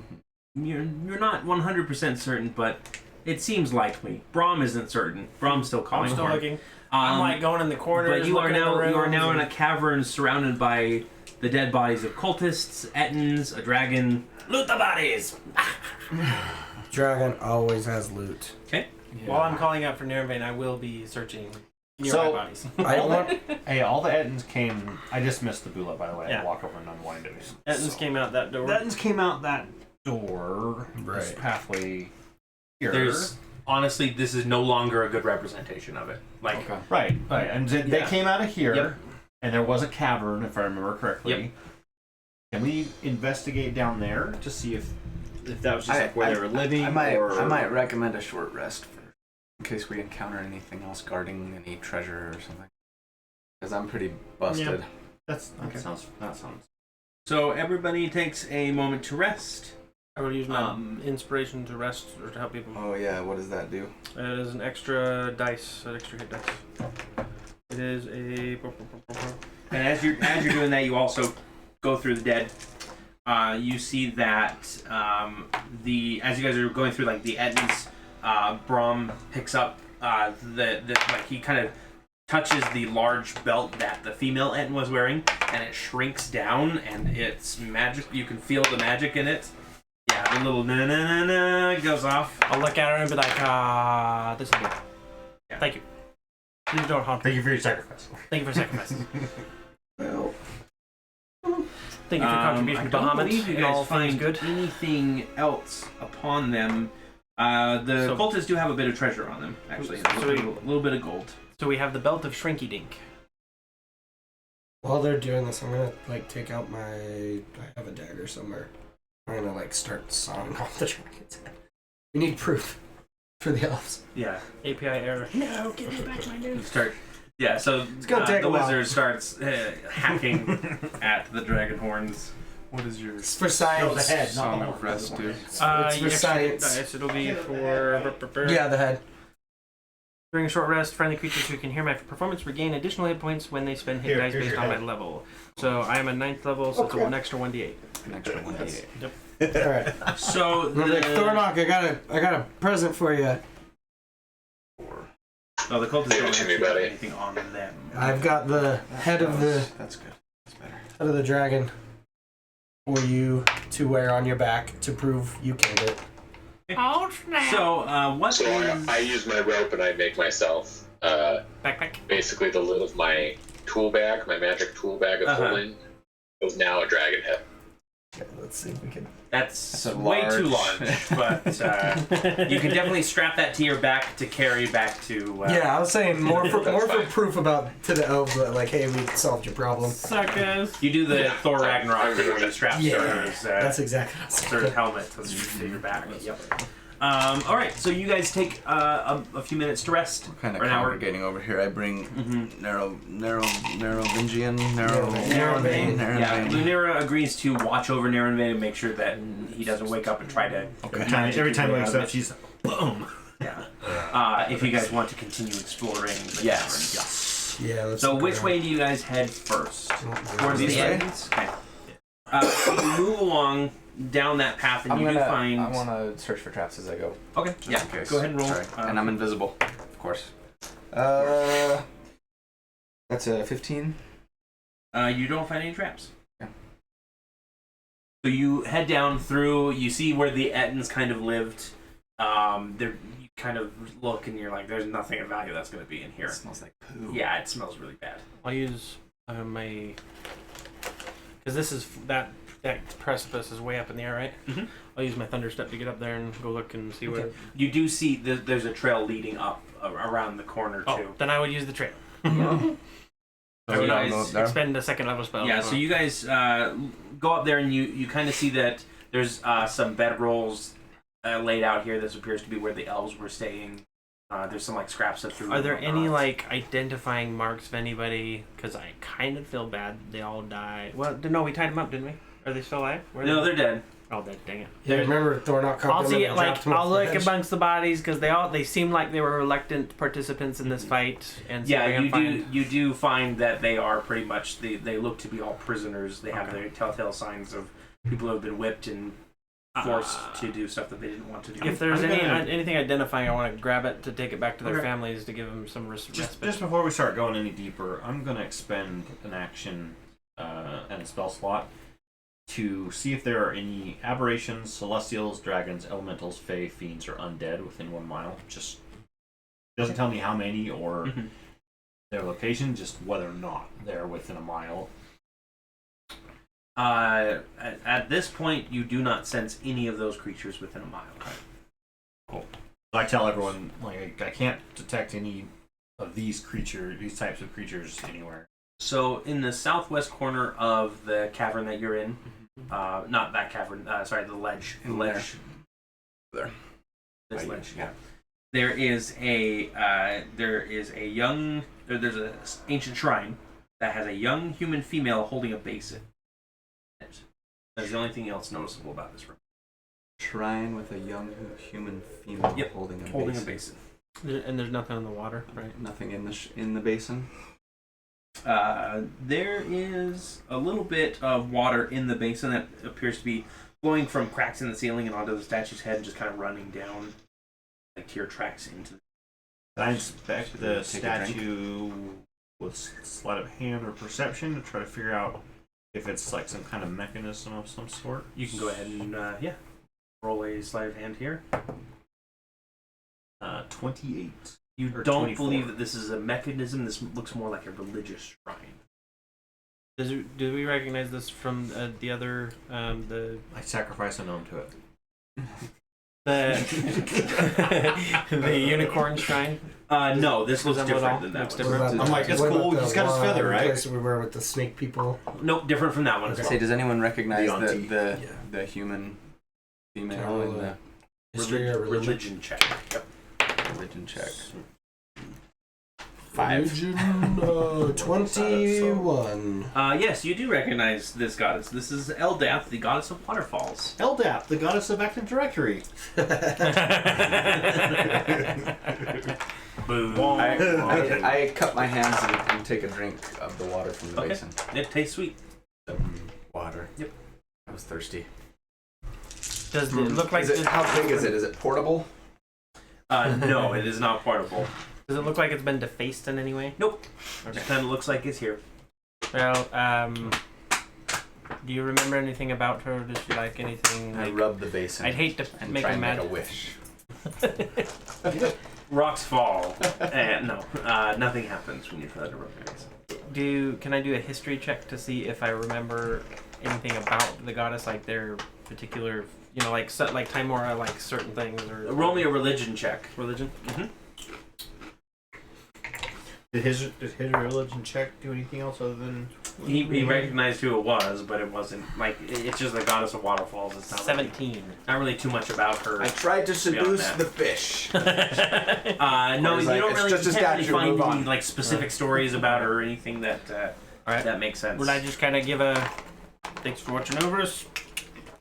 You're not 100% certain, but it seems likely. Brom isn't certain. Brom's still calling. I'm still hard. looking. I'm like going in the corner. But you are now in a cavern surrounded by the dead bodies of cultists, Ettins, a dragon. Loot the bodies! Dragon always has loot. Okay. While I'm calling out for Nervane, I will be searching nearby So- bodies. Hey, all the Ettins came. I just missed the bullet, by the way. Yeah. I walk over and unwind it. Ettins came out that door. The Ettins came out that door. This Right. pathway here. There's honestly, this is no longer a good representation of it. Like, Okay. Right. And they Yeah. came out of here, Yep. and there was a cavern, if I remember correctly. Yep. Can we investigate down there to see if that was just like where they were living? I or... might recommend a short rest in case we encounter anything else guarding any treasure or something. Because I'm pretty busted. That Okay. sounds. so everybody takes a moment to rest. I would use my inspiration to rest or to help people. Oh yeah, what does that do? It is an extra dice, an extra hit dice. It is a. And as you're doing that, you also go through the dead. You see that as you guys are going through like the Ettins, Brom picks up like he kind of touches the large belt that the female Ettin was wearing, and it shrinks down, and it's magic. You can feel the magic in it. Yeah, the little na na na na goes off. I'll look at her and be like, this is good. Yeah. Thank you. Please don't haunt me. Thank you for your sacrifice. Thank you for sacrificing. Well, Thank you for your contribution I to don't Bahamut. believe you and all guys things find good. anything else upon them. The So- cultists do have a bit of treasure on them, actually. A little bit of gold. So we have the belt of Shrinky Dink. while they're doing this, I'm gonna like take out my. I have a dagger somewhere. I'm gonna like start sawing off the dragon's head. We need proof for the elves. Yeah. API error. No, give me back my You news. start. Yeah, so gonna take the a while. wizard starts hacking at the dragon horns. What is your It's for science. the head, not song the of rest do? It's for extra hit science. dice. It'll be for. Yeah, the head. During a short rest, friendly creatures who can hear my performance regain additional hit points when they spend hit dice here's based your on my head. level. So I am a 9th level, so it's an extra 1d8. An extra 1d8. Yep. All right. So I'm like, Thornock, I got a present for you. Oh, the cultists Give it don't to me, actually have buddy. anything on them. I've got the head of the That's good. That's better. head of the dragon for you to wear on your back to prove you killed it. Oh, snap. So, what So is... I use my rope and I make myself Backpack. basically the lid of my tool bag, my magic tool bag of holding, is now a dragon head. Okay, let's see if we can. That's a way too large- large, but you can definitely strap that to your back to carry back to... Yeah, I was saying more for fine. proof about to the elves that like, hey, we solved your problem. Suckers. You do the Yeah. Thor Ragnarok I'm thing good where you with strap Yeah, Stur's, that's exactly what I was Stur's saying. helmet to your back. Yep. All right, so you guys take a few minutes to rest. We're kind of or an hour. congregating over here. I bring Mhm. Narrovingian, Narrowbane. Yeah, Lunera agrees to watch over Narenvane and make sure that he doesn't wake up and try to. Every time he wakes up, she's boom. Yeah. If you guys want to continue exploring the Yes. cavern. Yeah. Let's So look which around. way do you guys head first? Towards This the way? entrance? Okay. You move along down that path and I'm you gonna. do find. I want to search for traps as I go. Okay. Just Yeah. in case. Go ahead and roll. Sorry. And I'm invisible, of course. That's a 15. You don't find any traps. Yeah. So you head down through. You see where the Ettins kind of lived. There, you kind of look and you're like, "There's nothing of value that's going to be in here." It smells like poo. Yeah, it smells really bad. I'll use my. Because this is that That precipice is way up in the air, right? Mhm. I'll use my thunder step to get up there and go look and see what. You do see there's a trail leading up around the corner Oh, too. then I would use the trail. So you guys Expend a second level spell. Yeah, so you guys go up there and you kind of see that there's some bedrolls laid out here. This appears to be where the elves were staying. There's some like scraps of food. Are there any like identifying marks of anybody? Because I kind of feel bad. They all died. Well, no, we tied them up, didn't we? Are they still alive? No, they're dead. Oh, dang it. Yeah, remember Thornock caught I'll them see. and Like, dropped them I'll off the look edge. amongst the bodies because they seem like they were reluctant participants in this fight. And see if I can you do find that they are pretty much they look to be all prisoners. They have Okay. their telltale signs of people who have been whipped and forced to do stuff that they didn't want to do. If there's I'm gonna- anything identifying, I want to grab it to take it back to their Okay. families to give them some respite. Just before we start going any deeper, I'm gonna expend an action and a spell slot to see if there are any aberrations, celestials, dragons, elementals, fae, fiends, or undead within 1 mile. Just doesn't tell me how many or their location, just whether or not they're within a mile. At this point, you do not sense any of those creatures within a mile. Cool. So I tell everyone, like, I can't detect any of these types of creatures anywhere. So in the southwest corner of the cavern that you're in, not that cavern, sorry, the ledge. The ledge. There. This ledge, yeah. There's an ancient shrine that has a young human female holding a basin. That's the only thing else noticeable about this room. Shrine with a young human female holding a basin. And there's nothing in the water, right? Nothing in the basin. There is a little bit of water in the basin that appears to be flowing from cracks in the ceiling and onto the statue's head and just kind of running down like tear tracks into Can I inspect the statue with sleight of hand or perception to try to figure out if it's like some kind of mechanism of some sort? You can go ahead and roll a sleight of hand here. 28. You Or don't 24. believe that this is a mechanism. This looks more like a religious shrine. Do we recognize this from the other the I sacrifice a gnome to it. the unicorn shrine? No, this looks Resemble at all? different than that Looks one. What about I'm like, it's what about cool, the he's got his one feather, right? Place we were with the snake people. Nope, different from that one as Okay. well. Say, does anyone recognize The auntie. the human female Can I in roll the History or religion? Religion check. Yep. religion check? 5. Religion, 21. Yes, you do recognize this goddess. This is Eldath, the goddess of waterfalls. Eldap, the goddess of Active Directory. Boo. I cup my hands and take a drink of the water from the Okay. basin. It tastes sweet. Water. Yep. I was thirsty. Does it look like? How big is it? Is it portable? No, it is not portable. Does it look like it's been defaced in any way? Nope. Okay. Just kind of looks like it's here. Well, do you remember anything about her? Does she like anything? I Like, rub the basin. I'd hate to and make try a and make mad. a wish. Rocks fall. No, nothing happens when you try to rub your face. Can I do a history check to see if I remember anything about the goddess, like their particular, like Timora, like certain things or Roll me a religion check. religion? Mm-hmm. Did his religion check do anything else other than... He recognized who it was, but it wasn't like it's just the goddess of waterfalls. It's not 17. not really too much about her. I tried to Beyond seduce that. the fish. No, Or you it's like, don't it's really just a you can't really statue, find move on. any like specific stories about her or anything that Alright. that makes sense. Would I just kind of give a thanks for watching over us?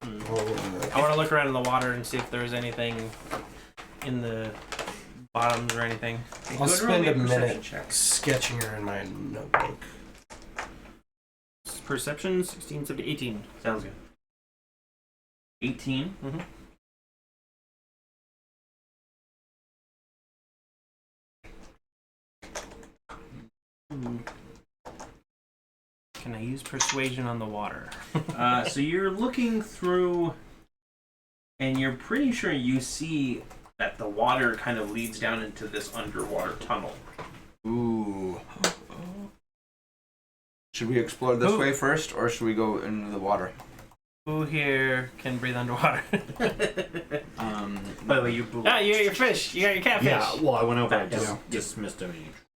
Oh, I want to look around in the water and see if there's anything in the bottoms or anything. I'll Go ahead and roll spend me a perception minute check. sketching her in my notebook. Perception 16, 17, 18. Sounds good. 18. Mm-hmm. Can I use persuasion on the water? So you're looking through, and you're pretty sure you see that the water kind of leads down into this underwater tunnel. Ooh. Should we explore this way first, or should we go into the water? Who here can breathe underwater? By the way, you blew. Ah, you got your fish. You got your catfish. Yeah, well, I went over and Yeah. just missed him.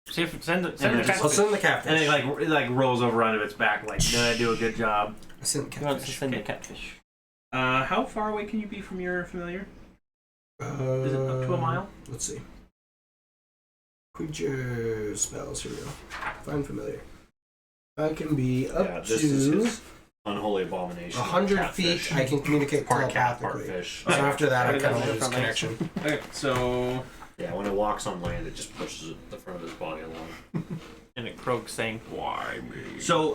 See if send the then catfish. just- Let's send the catfish. And it like rolls over onto its back. Like, did I do a good job? I sent the Who wants to catfish. send the catfish? How far away can you be from your familiar? Is it up to a mile? Let's see. Creature spells. Here we go. Find familiar. I can be up Yeah, this is to his unholy abomination. 100 feet. Catfish. I can communicate Part cat, part telepathically. fish. So after that, I Okay, kind of that's lose from connection. Okay, so Yeah, when it walks on land, it just pushes the front of his body along. And it croaks saying, "Why me?" So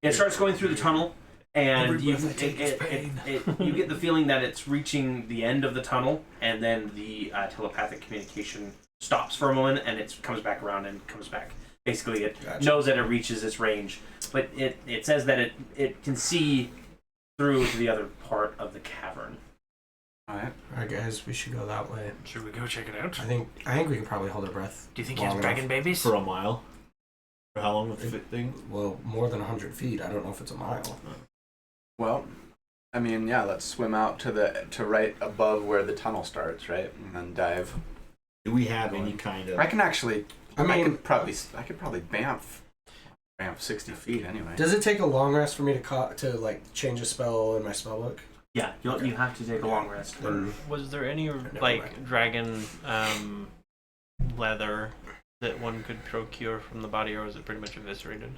it starts going through the tunnel, and Every you breath I take is pain. you get the feeling that it's reaching the end of the tunnel, and then the telepathic communication stops for a moment, and it comes back around and comes back. Basically, it Gotcha. knows that it reaches its range, but it says that it can see through to the other part of the cavern. All right, guys, we should go that way. Should we go check it out? I think we can probably hold our breath. Do you think he has long dragon enough. babies? For a mile? For how long was the thing? Well, more than 100 feet. I don't know if it's a mile. Well, I mean, yeah, let's swim out to right above where the tunnel starts, right, and then dive. Do we have any kind of... I can actually. I mean, I could probably bamf 60 feet anyway. does it take a long rest for me to like change a spell in my spellbook? Yeah, you have to take a long rest. Then Was there any mind. dragon leather that one could procure from the body, or was it pretty much eviscerated?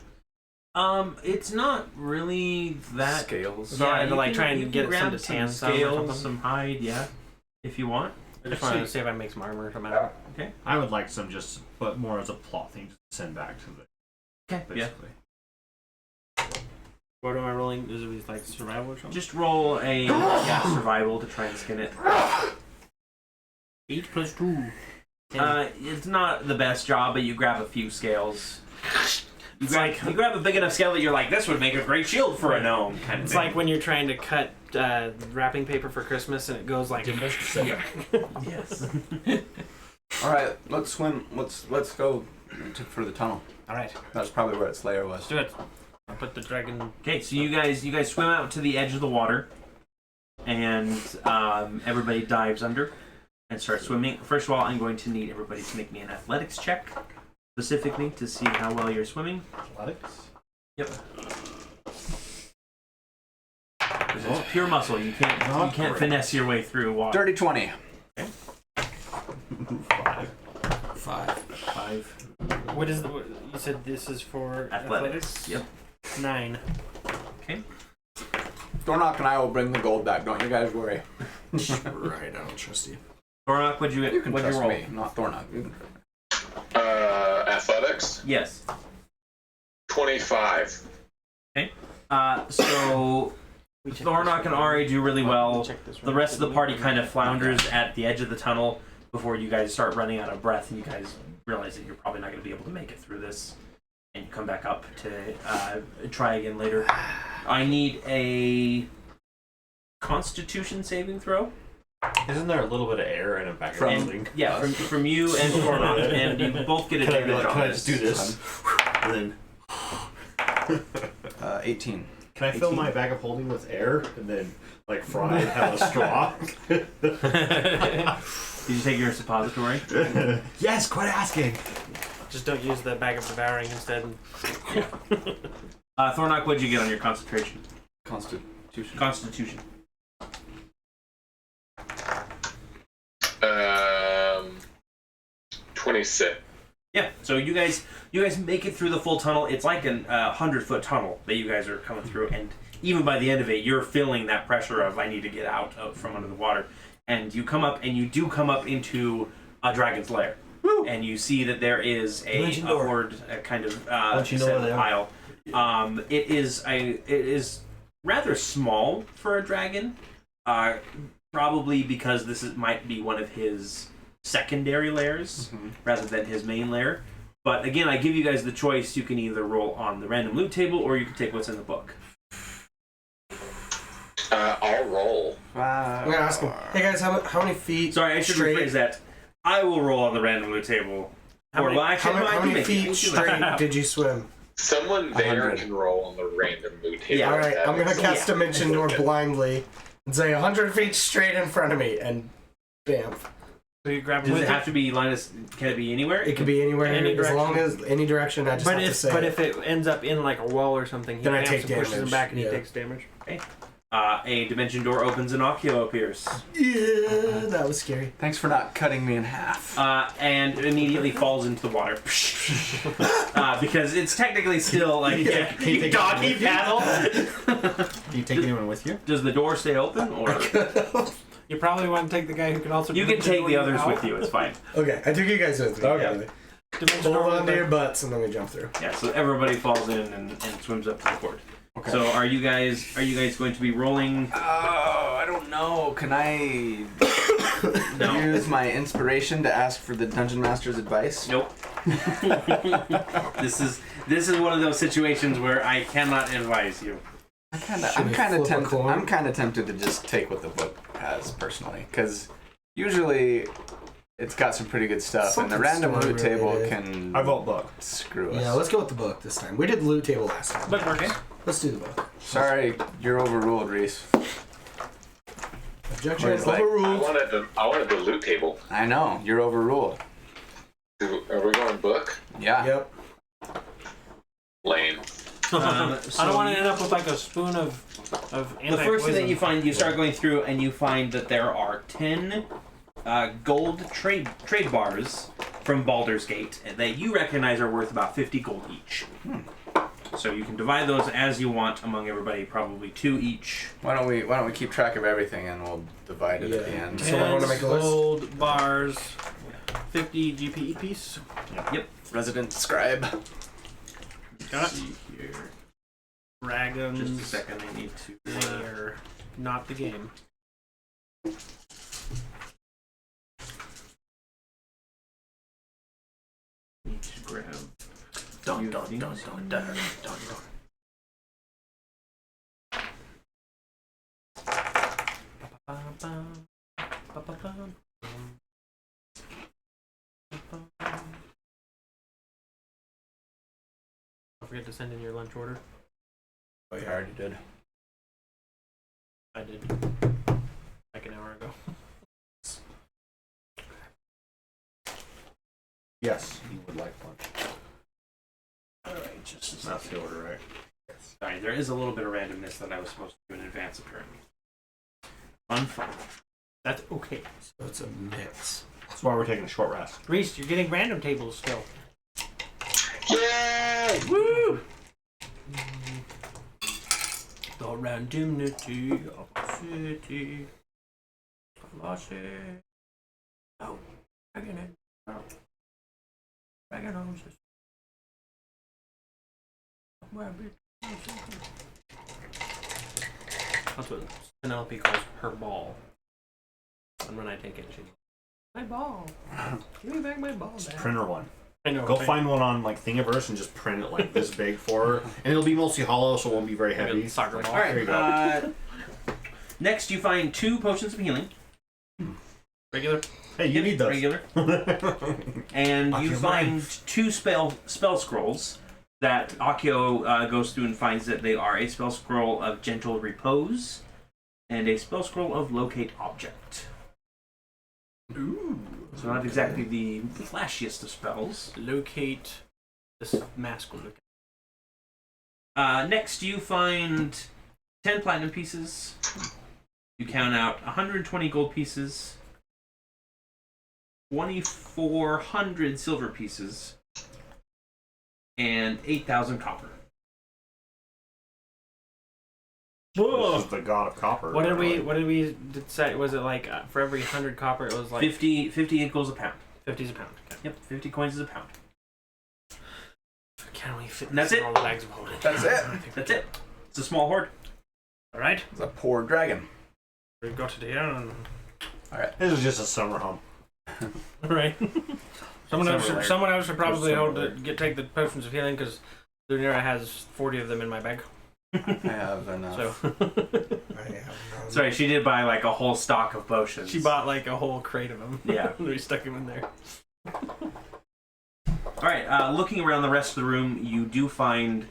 It's not really that. Scales. So I had to, you like, try and you get grab some to tan some or scales, something? some hide, yeah, if you want. I just wanted to see if I make some armor or something. out of it. Okay. I would like some just, but more as a plot thing to send back to the... Okay. Basically. What am I rolling? Is it like survival or something? Just roll a survival to try and skin it. 8 plus 2. It's not the best job, but you grab a few scales. You grab a big enough scale that you're like, this would make a great shield for a gnome. Kind of It's thing. like when you're trying to cut wrapping paper for Christmas and it goes like. Yes. All right, let's swim. Let's go for the tunnel. All right, That's probably where its lair was. let's do it. I'll put the dragon. Okay, so you guys swim out to the edge of the water, and everybody dives under and starts swimming. First of all, I'm going to need everybody to make me an athletics check, specifically to see how well you're swimming. Athletics? Yep. Because it's pure muscle. You can't finesse your way through water. Dirty 20. 5. What is the? You said this is for Athletics. Yep. 9. Okay. Thornock and I will bring the gold back. Don't you guys worry. Right, I don't trust you. Thornock, what'd you You can what'd trust you roll? me, not Thornock. Athletics, Yes. 25. So Thornock and Ari do really well. The rest of the party kind of flounders at the edge of the tunnel before you guys start running out of breath, and you guys realize that you're probably not going to be able to make it through this. And you come back up to try again later. I need a Constitution saving throw. Isn't there a little bit of air in a back of the And, building? yeah, from you and Thornock, and you both get Can I, advantage on can I this. just do this? And then 18. can I fill 18? my bag of holding with air and then like fry and have a straw? Did you take your suppository? Yes, quit asking. Just don't use the bag of devouring instead. Thornock, what'd you get on your concentration? Constitution. 26. Yeah, so you guys make it through the full tunnel. It's like a 100-foot tunnel that you guys are coming through, and even by the end of it, you're feeling that pressure of I need to get out from under the water. And you come up, and you do come up into a dragon's lair. Woo! And you see that there is a horde, kind of set in the pile. It is rather small for a dragon, probably because this might be one of his secondary lairs rather than his main lair. But again, I give you guys the choice. You can either roll on the random loot table, or you can take what's in the book. I'll roll. I'm gonna ask him. Hey guys, how many feet? Sorry, I should straight? rephrase that. I will roll on the random loot table. How many feet it. straight did you swim? Someone there 100. can roll on the random loot table. Yeah. All right, I'm gonna cast Yeah. Dimension Door blindly and say 100 feet straight in front of me, and bam. So you grab Does with it have to be Linus? Can it be anywhere? It could be anywhere, Any as long direction. as any direction. I just have to say. But if it ends up in like a wall or something, he Then I bamps take and pushes him damage, back and he yeah. takes damage. Okay. A dimension door opens and Akio appears. Yeah, that was scary. Thanks for not cutting me in half. And immediately falls into the water. Because it's technically still like Can you take doggy paddle. Do you take anyone with you? Does the door stay open, or You probably want to take the guy who can also. you can dimension take door the others out. with you? It's fine. Okay, I took you guys with me. Okay. Dimension Hold door on with to the- your butts, and then we jump through. Yeah. So everybody falls in and swims up to the court. Okay. So are you guys going to be rolling? Oh, I don't know. Can I No. use my inspiration to ask for the dungeon master's advice? Nope. This is one of those situations where I cannot advise you. I'm we kind of flip a tempted. coin? I'm kind of tempted to just take what the book has personally, because usually it's got some pretty good stuff, and the Something random story loot table related. can I vote book. screw us. Yeah, let's go with the book this time. We did the loot table last time. But okay. Let's do the book. Sorry, you're overruled, Reese. Objection Whereas, like, overruled. I wanted the loot table. I know you're overruled. Are we going book? Yeah. Yep. Lame. I don't want to end up with like a spoon of The first thing that you find, you start going through, and you find that there are 10 gold trade bars from Baldur's Gate that you recognize are worth about 50 gold each. So you can divide those as you want among everybody, probably 2 each. Why don't we keep track of everything and we'll divide it at the Yeah. end. So I wanna make a list. gold bars, 50 GP piece. Yep. Resident scribe. Got it. See here. Dragons. Just a second, I need to. They're not the game. Need to grab. Dun, few dun, dun, things. dun, dun, dun, Don't forget to send in your lunch order. Oh, you already did. I did. Like an hour ago. Yes, you would like one. Alright, just a That's second. the order, right? Sorry, there is a little bit of randomness that I was supposed to do in advance of turn. Fun. That's okay. So it's a mix. That's why we're taking a short rest. Reese, you're getting random tables still. Yay! Woo! The randomnity of the city. Velocity. Oh, dragon it. Oh. Dragon houses. That's what Penelope calls her ball. And when I take it, she's my ball. Give me back my ball. Just Dad. print her one. I know. Go right? find one on like Thingiverse and just print it like this big for her, and it'll be mostly hollow, so it won't be very Like a heavy. soccer ball. There you go. Next, you find 2 potions of healing. Regular. Hey, you need those. Regular. And you Akio find 2 spell scrolls that Akio goes through and finds that they are a spell scroll of Gentle Repose and a spell scroll of Locate Object. Ooh. So not exactly the flashiest of spells. Locate this mask. Will look Next, you find 10 platinum pieces. You count out 120 gold pieces, 2,400 silver pieces, and 8,000 copper. This is the god of copper. What did we decide? Was it like for every 100 copper, it was like 50 equals a pound. 50 is a pound. Okay. Yep, 50 coins is a pound. Can we fit That's this it. in all the bags of holding? That's it. That's it. It's a small hoard. All right, It's a poor dragon. we've got it here. And... This is just a summer home. All right. Someone else should probably Summer take the potions of healing because Lunera has 40 of them in my bag. I have enough. So I have none. Sorry, she did buy like a whole stock of potions. she bought like a whole crate of them. Yeah. We stuck them in there. All right. Looking around the rest of the room, you do find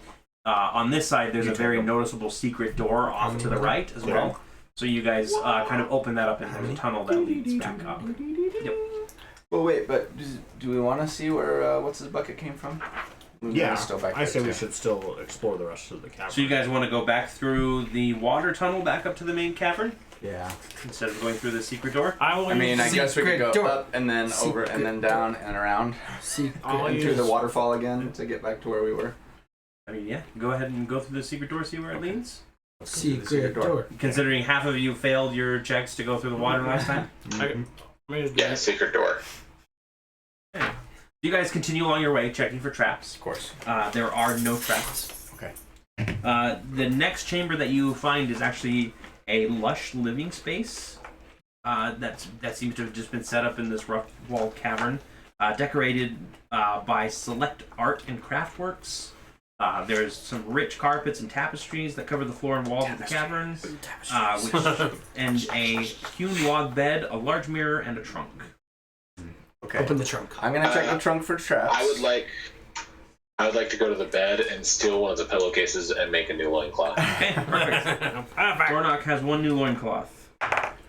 on this side there's a very noticeable secret door off to the right as well. So you guys kind of open that up, and there's a tunnel that leads back up. Yep. Well, wait, but do we want to see where what's his bucket came from? Yeah, Still back I say there, we too. should still explore the rest of the cavern. So you guys want to go back through the water tunnel back up to the main cavern Yeah. instead of going through the secret door? I mean, I guess we could go door. up and then over and then down and around and through the waterfall again to get back to where we were. I mean, yeah. Go ahead and go through the secret door, see where it leads. Secret door. Considering half of you failed your checks to go through the water last time. Yeah, secret door. You guys continue along your way, checking for traps. Of course. There are no traps. Okay. The next chamber that you find is actually a lush living space that seems to have just been set up in this rough walled cavern, decorated by select art and craft works. There's some rich carpets and tapestries that cover the floor and walls of the cavern, and a hewn log bed, a large mirror, and a trunk. Okay. Open the trunk. I'm gonna check the trunk for traps. I would like to go to the bed and steal one of the pillowcases and make a new loincloth. Okay, perfect. Dornock has one new loincloth.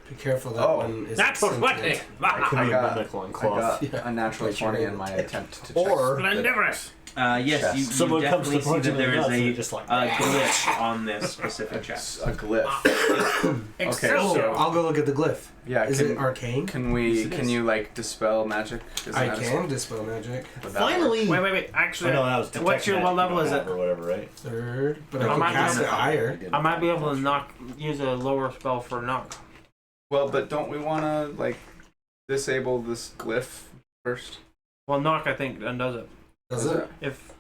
Be careful that one is That's what sentient. I can I be got- a medical and cloth. I got a natural 20 in my attempt to check. Or Splendiferous. Yes, you someone comes to definitely see punch that in the there is nuts and a you're just like, glitch on this specific chest. a glyph. Okay, Oh, so I'll go look at the glyph. yeah, Is it arcane? can you like dispel magic? Isn't I that a- can dispel magic. would that work? finally. Wait. Actually, I know that was what's your what level is it? or whatever, right? Third, but I I might can cast be- it higher. I might be able to use a lower spell for knock. Well, but don't we want to like disable this glyph first? Well, knock I think undoes it. Does it? If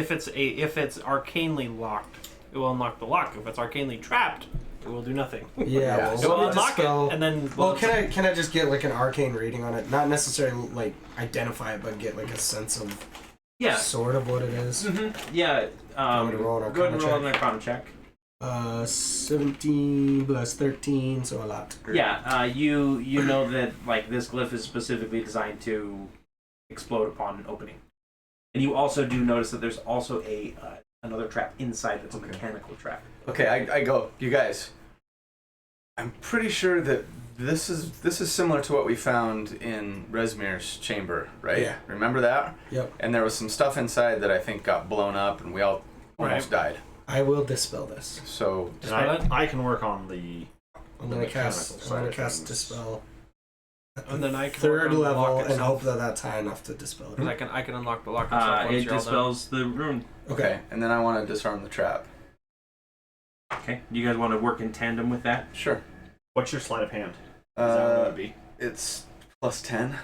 it's arcanely locked, it will unlock the lock. If it's arcanely trapped, it will do nothing. Yeah. Yeah. Well, It will let me unlock dispel. it, and then Well, can I just get like an arcane reading on it? Not necessarily like identify it, but get like a sense of sort of what it is. Mm-hmm. Yeah. Want me to roll an Go ahead and roll Arcana an Arcana check. 17 plus 13, so a lot. Yeah. You know that like this glyph is specifically designed to explode upon opening, and you also do notice that there's also another trap inside that's a mechanical trap. Okay, I go. You guys, I'm pretty sure that this is similar to what we found in Resmir's chamber, right? Yeah. Remember that? Yep. And there was some stuff inside that I think got blown up, and we all almost died. I will dispel this. So And I can work on the. I'm The gonna mechanical cast side of dispel at And then I can third work on the level lock and itself. hope that that's high enough to dispel it. Because I can unlock the lock itself once It you're all done. dispels the rune. okay, and then I want to disarm the trap. Okay. You guys want to work in tandem with that? Sure. What's your sleight of hand? Is that what it would be? It's plus 10.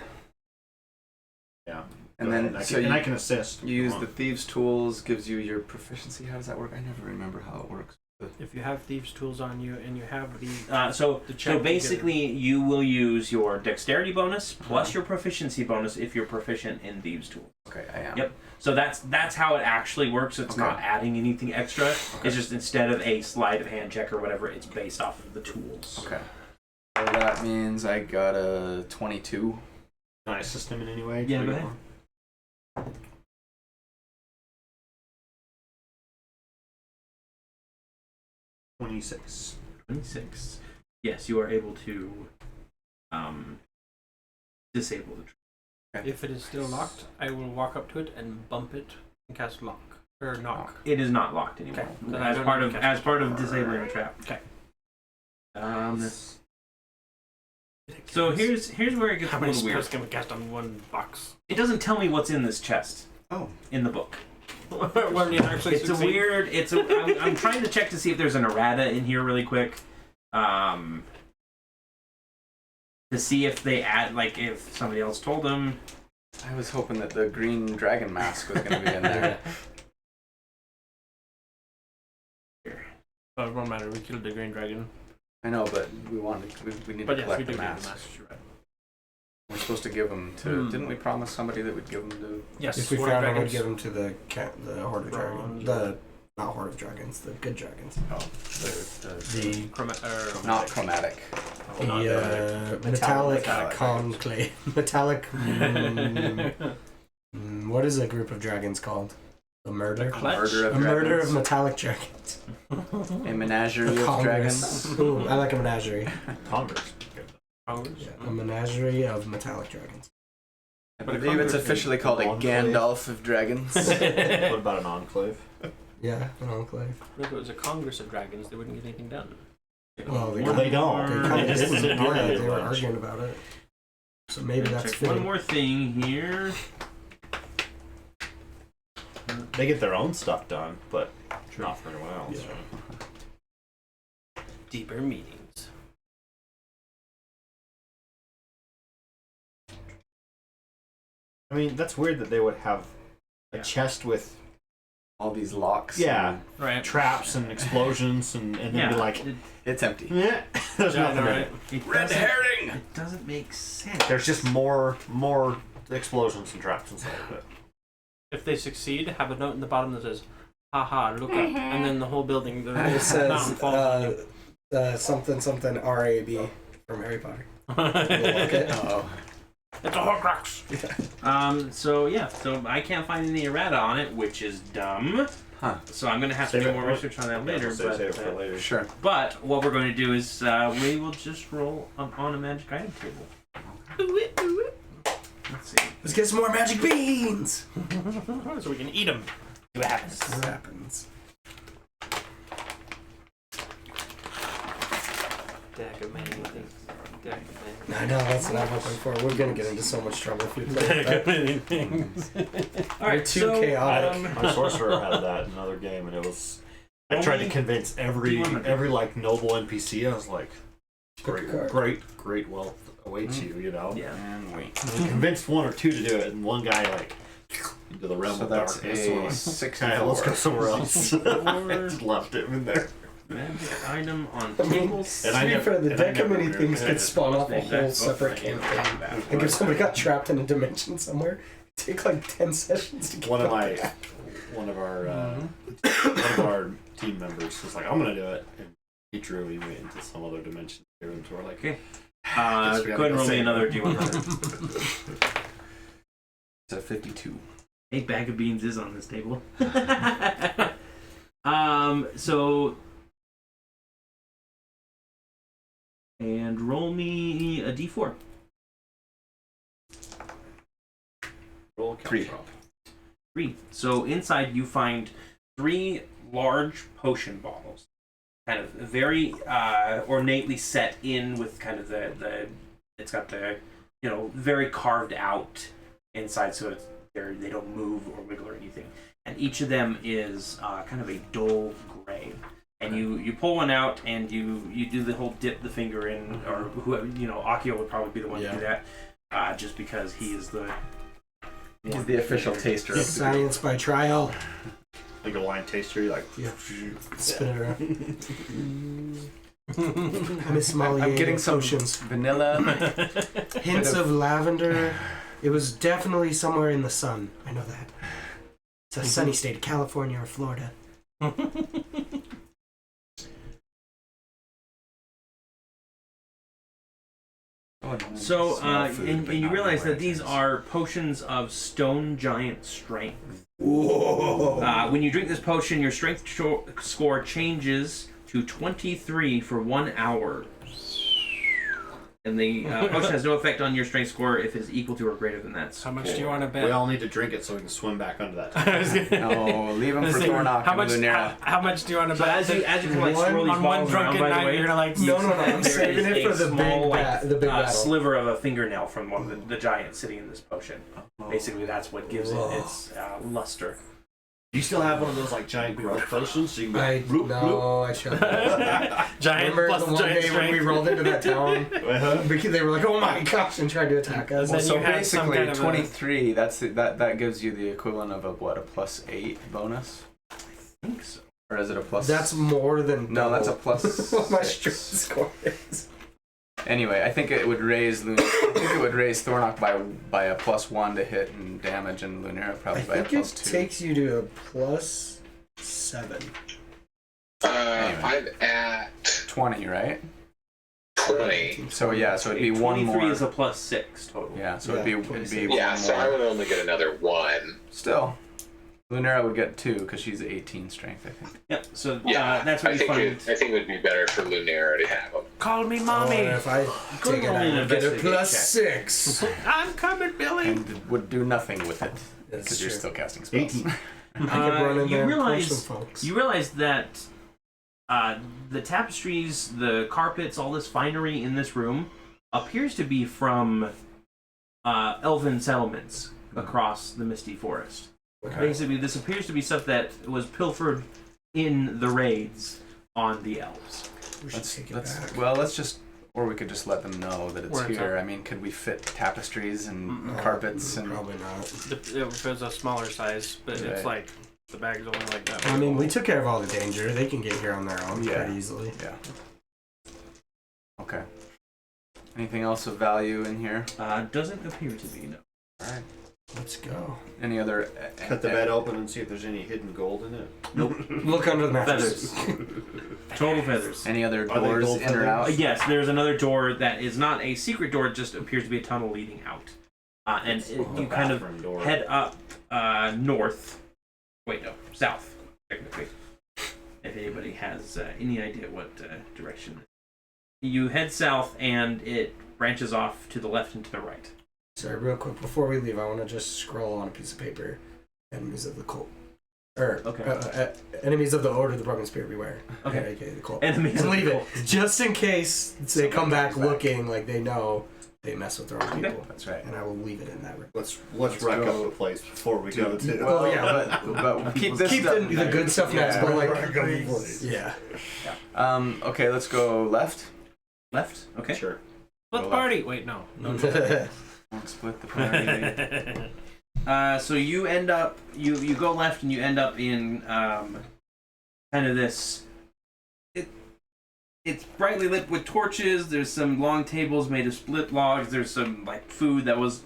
Yeah. And Go then ahead. so I can assist. you use the thieves' tools, gives you your proficiency. How does that work? I never remember how it works. If you have thieves' tools on you and you have the So The check to basically, you will use your dexterity bonus plus your proficiency bonus if you're proficient in thieves' tools. Okay, I am. Yep. So that's how it actually works. It's not adding anything extra. It's just instead of a sleight of hand check or whatever, it's based off of the tools. Okay. So that means I got a 22. Can I assist him in any way? Yeah, go ahead. 26. 26. Yes, you are able to disable the trap. If it is still locked, I will walk up to it and bump it and cast lock or knock. It is not locked anymore. Okay. Then I don't need to cast As part of disabling the trap. Okay. So here's where it gets How a many little weird. spells can we cast on one box? It doesn't tell me what's in this chest. Oh. In the book. When you actually It's succeed. a weird. I'm trying to check to see if there's an errata in here really quick. To see if they add, like, if somebody else told them. I was hoping that the green dragon mask was going to be in there. But it won't matter. We killed the green dragon. I know, but we need But to yes, collect we the did get mask. the mask. You're right. We're supposed to give them to. Didn't we promise somebody that we'd give them to? Yes. If we Sword found it, dragons. we'd give him to the Horde of Dragon. Bronze. The Not Horde of Dragons, the good dragons. The Not chromatic. The metallic conclave. Metallic. What is a group of dragons called? A murder? Murder of A murder dragons. of metallic dragons. A menagerie of Congress. dragons. Ooh, I like a menagerie. Congress. Yeah, a menagerie of metallic dragons. I believe it's officially called a Gandalf of dragons. What about an enclave? Yeah, an enclave. If it was a Congress of Dragons, they wouldn't get anything done. Well, Well, they don't. They kind of This just is an argument they were bunch. arguing about it. So maybe that's Check fitting. one more thing here. They get their own stuff done, but not for anyone else. Yeah. Deeper meetings. I mean, that's weird that they would have a chest with All these locks. yeah Right. traps and explosions and then Yeah, be like, It's empty. yeah, there's Yeah, nothing in right. it. it Red doesn't- herring! It doesn't make sense. There's just more explosions and traps inside of it. If they succeed, have a note in the bottom that says, haha, look up. And then the whole building, the It mountain says falls on you. something something RAB from Harry Potter. Okay. Oh. It's a Horcrux. So yeah, so I can't find any errata on it, which is dumb. Huh. So I'm gonna have to Save do it more for- research on that later. Save it But, for later. Sure. but what we're going to do is we will just roll on a magic item table. Let's see. Let's get some more magic beans. So we can eat them. See what happens. What happens? Deck of many things. Deck of I know, that's what I'm hoping for. We're gonna get into so much trouble if we play that. many things. All right, We're too so, chaotic. My sorcerer had that in another game, and it was. I tried to Only convince every 100. like noble NPC. I was like, Pick a card. great wealth awaits you. You know. Yeah. And wait. I convinced one or two to do it, and one guy like into the realm So of that's darkness. So we're a like, 64. okay, let's go somewhere else. I just left him in there. Magic item on I mean, tables. And I to be never- fair, the and I deck of never many agree things with could it. spawn off a Exact whole book separate frame. campaign. Like if somebody got trapped in a dimension somewhere, it'd take like 10 sessions to get One of them back. one of our team members was like, I'm gonna do it, and he drew me into some other dimension. And so we're like, Okay. Guess we Go gotta ahead and go roll me save another him. D100. It's a 52. A bag of beans is on this table. So. And roll me a D4. roll 3. 3. So inside you find 3 large potion bottles, kind of very ornately set in with kind of the it's got the very carved out inside, so they don't move or wiggle or anything. And each of them is kind of a dull gray. And you pull one out and you do the whole dip the finger in, or whoever Akio would probably be the one to do that, just because he is the He's the official taster of the Science by trial. like a wine taster. You're like, Yeah. Spin it around. Miss I'm Molly getting some potions. vanilla. Hints of lavender. It was definitely somewhere in the sun. I know that. It's a sunny state, California or Florida. So, Small food, and but you not realize nowhere that these else. are potions of stone giant strength. Whoa. When you drink this potion, your strength score changes to 23 for 1 hour. And the potion has no effect on your strength score if it is equal to or greater than that. How much do you want to bet? we all need to drink it so we can swim back under that. No, leave him for Thornock how and much? Lunera. How much do you want to So bet? as you can like swirl these on one balls around, drunken by the night, way, you're gonna like. No, I'm there saving is it for a the small, big battle. sliver of a fingernail from one of the giants sitting in this potion. Basically, that's what gives it Whoa. its luster. Do you still have one of those like giant growth potions? So you can I go, roop, no, I should. Giant Remember plus the one giant day when we strength. rolled into that town? Because they were like, "Oh my gosh!" and tried to attack us. Then So you had some basically, kind of a- 23. That gives you the equivalent of a +8 bonus, I think so. or is it a plus? That's more than no, that's a double plus. what my 6. strength score is. Anyway, I think it would raise I think it would raise Thornock by a +1 to hit and damage, and Lunera I probably by a think it +2. takes you to a plus 7. I'm at 20, right? 20. So yeah, so it'd be one 23 more. is a +6 total. Yeah, so it'd be one Yeah, so I more. would only get another 1. Still, Lunera would get 2 because she's 18 strength, I think. Yep. So Yeah, that's what I you think find. I think it would be better for Lunera to have them. Call me Oh, mommy. and if I Go take it, roll I an would get a investigate +6. I'm coming, Billy. And it would do nothing with it That's because you're true. still casting spells. 18. I could run in you there and punch realize some folks. you realize that the tapestries, the carpets, all this finery in this room appears to be from elven settlements across the Misty Forest. Okay. Basically, this appears to be stuff that was pilfered in the raids on the elves. We should take it back. Well, let's just, or we could just let them know that it's Where it's here. at. I mean, could we fit tapestries and No, carpets and? probably not. If it's a smaller size, but Right. it's like the bag's only like that. I mean, we took care of all the danger. They can get here on their own Yeah. pretty easily. Yeah. Okay. Anything else of value in here? Doesn't appear to be, no. All right. Let's go. Any other? Cut the bed open and see if there's any hidden gold in it. Nope. Look under the mattress. Total feathers. Any other Are they doors gold in or feathers? out? Yes, there's another door that is not a secret door, it just appears to be a tunnel leading out. You kind of Bathroom door. head up north. Wait, no, south, technically. If anybody has any idea what direction. You head south, and it branches off to the left and to the right. Sorry, real quick, before we leave, I want to just scroll on a piece of paper. Enemies of the cult. Or, Okay. enemies of the Order of the Broken Spirit, beware. Okay. AKA the cult. Enemies And of the leave it. cult. Just in case they Somebody come back comes back. looking like they know they mess with their own people. That's right. And I will leave it in that room. Let's Let's wrack go. up the place before we go to. Well, yeah, but keep this keep stuff. the good stuff next, but like, Rack up the place. yeah. Okay, let's go left. Left? Okay. Sure. Let's party. Wait, no. Won't split the party. So you end up, you go left and you end up in kind of this. It's brightly lit with torches. There's some long tables made of split logs. There's some like food that was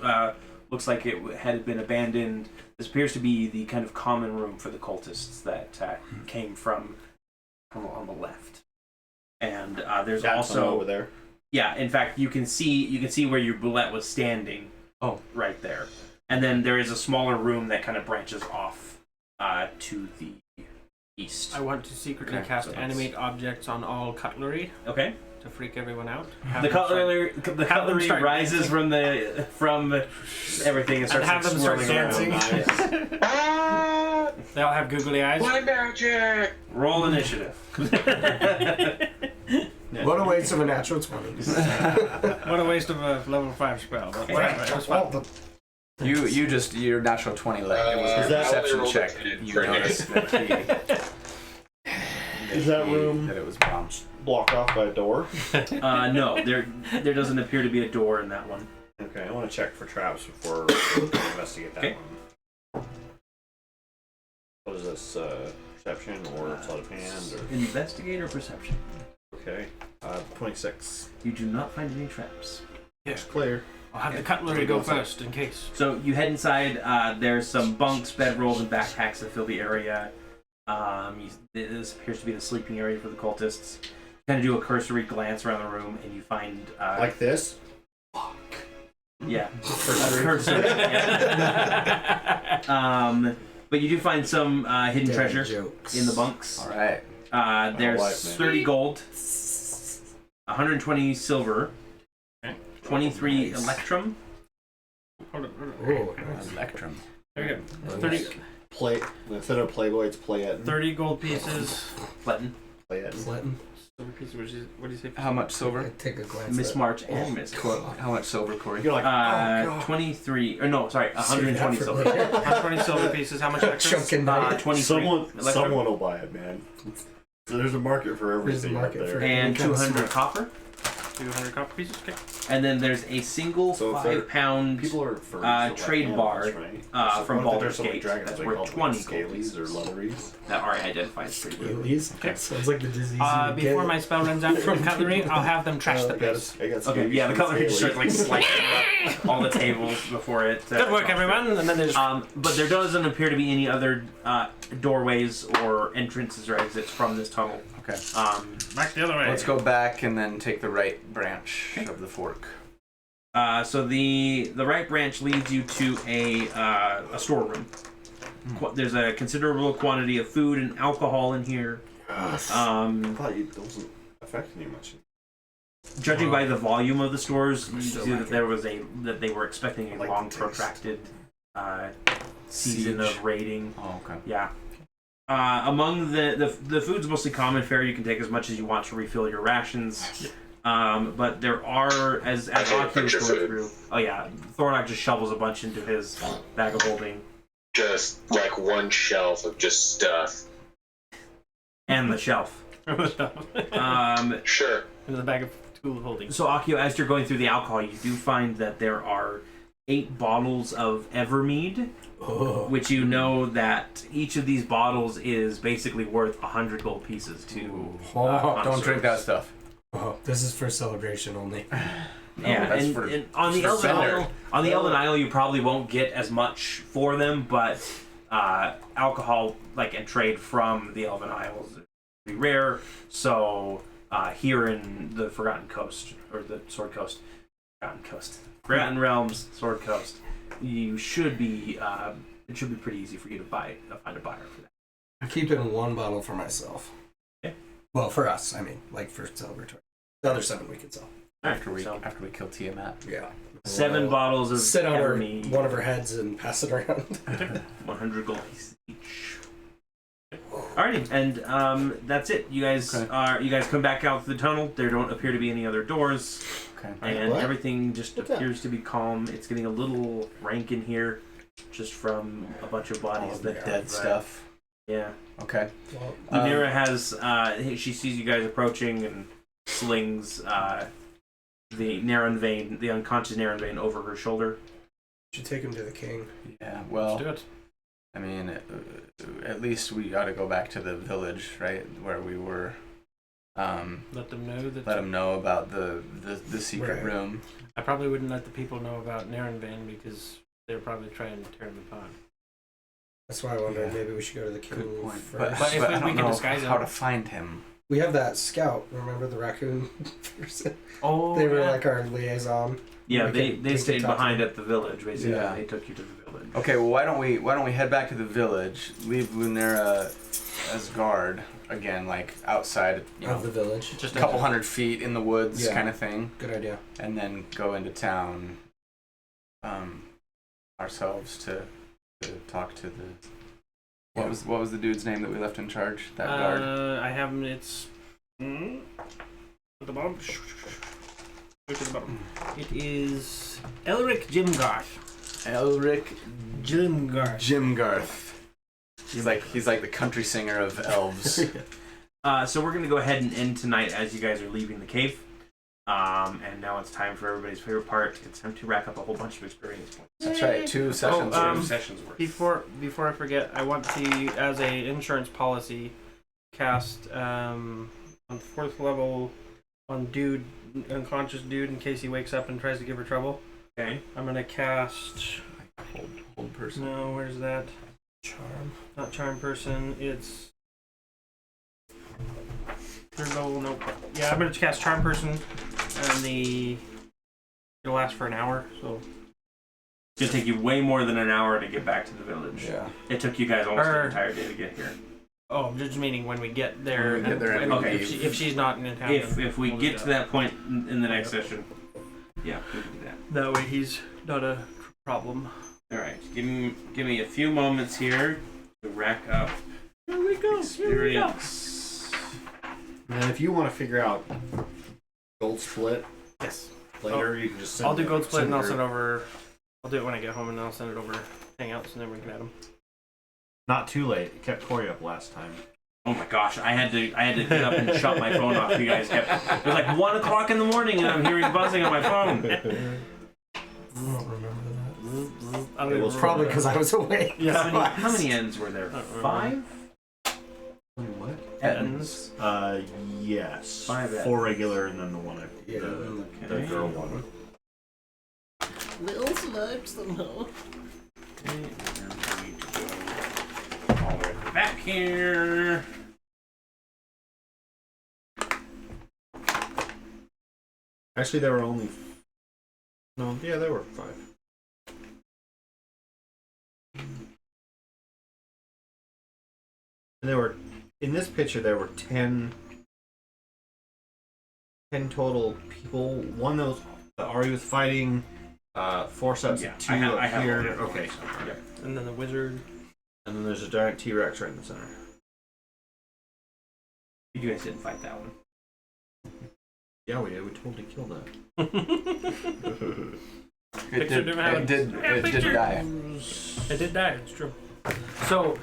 looks like it had been abandoned. This appears to be the kind of common room for the cultists that came from on the left. And there's Got some also over there. yeah. In fact, you can see where your bullet was standing. Oh. Right there. And then there is a smaller room that kind of branches off to the east. I want to secretly Okay, cast so that's- animate objects on all cutlery Okay. to freak everyone out. The cutlery start rises from everything and starts have them start swirling around. dancing. Yes. They all have googly eyes. My magic! Roll initiative. What a waste of a natural 20. What a waste of a level 5 spell. But whatever, it was fun. Your natural 20 leg. It was Is your that perception only check. rolled You for noticed that Is that room that it was bomb. blocked off by a door? No, there doesn't appear to be a door in that one. Okay, I want to check for traps before we investigate that Okay. one. What is this? Perception or sleight of hand? Or... Investigate or perception. Okay. 26. You do not find any traps. It's clear. I'll have the cutlery go first in case. So you head inside. There's some bunks, bedrolls, and backpacks that fill the area. This appears to be the sleeping area for the cultists. You kind of do a cursory glance around the room, and you find Like this? yeah, cursory. Yeah. But you do find some hidden treasure Jokes. in the bunks. All right. There's life, man. 30 gold, 120 silver, 23 Nice. electrum. Hold on. Oh, nice. Electrum. There you go. Nice. 30, Play. Instead of Playboy, it's Playet. 30 gold pieces. Platin, Playet. Flatten. Silver pieces. What do you say? How much silver? Take a glance. Miss at March, and Miss. How much silver, Corey? You're like, oh, God. 23, or no, sorry, Save 120 that for silver. later. 120 silver pieces. How much extra? Chunkin' night. 23 electrum, Someone will buy it, man. So there's a market for There's a everything market out for there. and Kind of 200 smart. copper. 200 copper pieces. Okay. And then there's a single So if they're- 5-pound People are furries, so trade like bar animals, right? So from what if Baldur's there's so many Gate. dragons, That's they worth call them 20 scalies gold pieces. or leatheries. That Ari identifies pretty good. Aliens? Okay. Sounds like the disease. Before my spell runs out from cutlery, I'll have them trash the place. Okay, yeah, the cutlery just starts like slicing up all the tables before it. Good work, everyone. And then there's But there doesn't appear to be any other doorways or entrances or exits from this tunnel. Okay. back the other way. Let's go back and then take the right branch of the fork. So the right branch leads you to a storeroom. There's a considerable quantity of food and alcohol in here. Yes. I thought it wasn't affecting you much. Judging by the volume of the stores, you still see like that there was that they were expecting a like long, the taste. protracted season Siege. of raiding. Oh, okay. Yeah. Among the food's mostly common fare. You can take as much as you want to refill your rations. But there are, as Aki was going through. Oh yeah, Thornock just shovels a bunch into his bag of holding. Just like one shelf of just stuff. And the shelf. Sure. In the bag of tool holding. So Akio, as you're going through the alcohol, you do find that there are 8 bottles of Evermead, which you know that each of these bottles is basically worth 100 gold pieces to. Don't drink that stuff. Oh, this is for celebration only. Yeah, that's and on the for Elven Fender. Isle, you probably won't get as much for them, but alcohol and trade from the Elven Isles is pretty rare. So here in the Forgotten Coast or the Sword Coast, Forgotten Realms, Sword Coast, you should be it should be pretty easy for you to find a buyer for that. I'm keeping 1 bottle for myself. Okay. Well, for us, I mean, for celebratory. The other 7 we can sell. After we kill Tiamat. Yeah. 7 bottles of Sit on Evermead. one of her heads and pass it around. 100 gold pieces each. Alrighty, and that's it. You guys come back out to the tunnel. There don't appear to be any other doors, Okay. and What? everything just What's that? appears to be calm. It's getting a little rank in here, just from a bunch of bodies that Dead stuff. Yeah. Okay. Well, Lunera has she sees you guys approaching and slings the Naren vein, the unconscious Naren vein, over her shoulder. should take him to the king. Yeah. Well. Let's do it. I mean, at least we got to go back to the village, right, where we were. Let them know that. Let them know about the secret Right. room. I probably wouldn't let the people know about Narenvan because they're probably trying to tear them apart. That's why I wondered Yeah. maybe we should go to the king Good point. first. But if I we don't can know disguise how him. to find him. We have that scout. Remember the raccoon person? Oh, They were yeah. like our liaison. Yeah, We they could stayed talk to behind them. at the village. Basically, Yeah. they took you to the village. Okay, well, why don't we head back to the village, leave Lunera as guard again, like outside, Of the village. Just a couple hundred feet in the woods, Yeah. kind of thing, Good idea. and then go into town ourselves to talk to the. What was the dude's name that we left in charge? That guard. I have them. It's at the bottom. Go to the bottom. It is Elric Jimgarth. Elric Jimgarth. Jimgarth. He's like the country singer of elves. So we're gonna go ahead and end tonight as you guys are leaving the cave. And now it's time for everybody's favorite part. It's time to rack up a whole bunch of experience points. That's right. 2 sessions. Two sessions worth. Before I forget, I want to, as a insurance policy, cast on 4th level on unconscious dude in case he wakes up and tries to give her trouble. Okay. I'm gonna cast. Old person. No, where's that? Charm. Not charm person. It's 3rd level. Nope. Yeah, I'm gonna cast charm person, and it'll last for an hour. So It's gonna take you way more than an hour to get back to the village. Yeah. It took you guys almost an entire day to get here. oh, just meaning when we get there. When we get there and Okay. If she's not in town. If we we'll get do to that point in the next session, yeah, we can do that. That way he's not a problem. All right, give me a few moments here to rack up Here we go. experience. And then if you want to figure out gold split Yes. later, you can just send I'll do gold split and I'll her- send over. I'll do it when I get home and I'll send it over Hangouts and then we can add them. Not too late. It kept Corey up last time. Oh my gosh, I had to get up and shut my phone off. You guys kept. It was like 1 o'clock in the morning, and I'm hearing buzzing on my phone. I don't remember that. It was probably because I was awake. Yeah. How many ends were there? 5? What? Ends. Yes. 5 4 regular and then the one the girl one. Little sludge somehow. Okay, and then we need to go all the way back here. Actually, there were only. No, yeah, there were 5. And there were, in this picture, there were 10 total people. One that was Ari was fighting. 4 sets of 2 I up have here. all the Okay. points. Yep. And then the wizard. And then there's a giant T-Rex right in the center. You guys didn't fight that one. Yeah, we did. We totally killed that. It did die. It did die, it's true. So,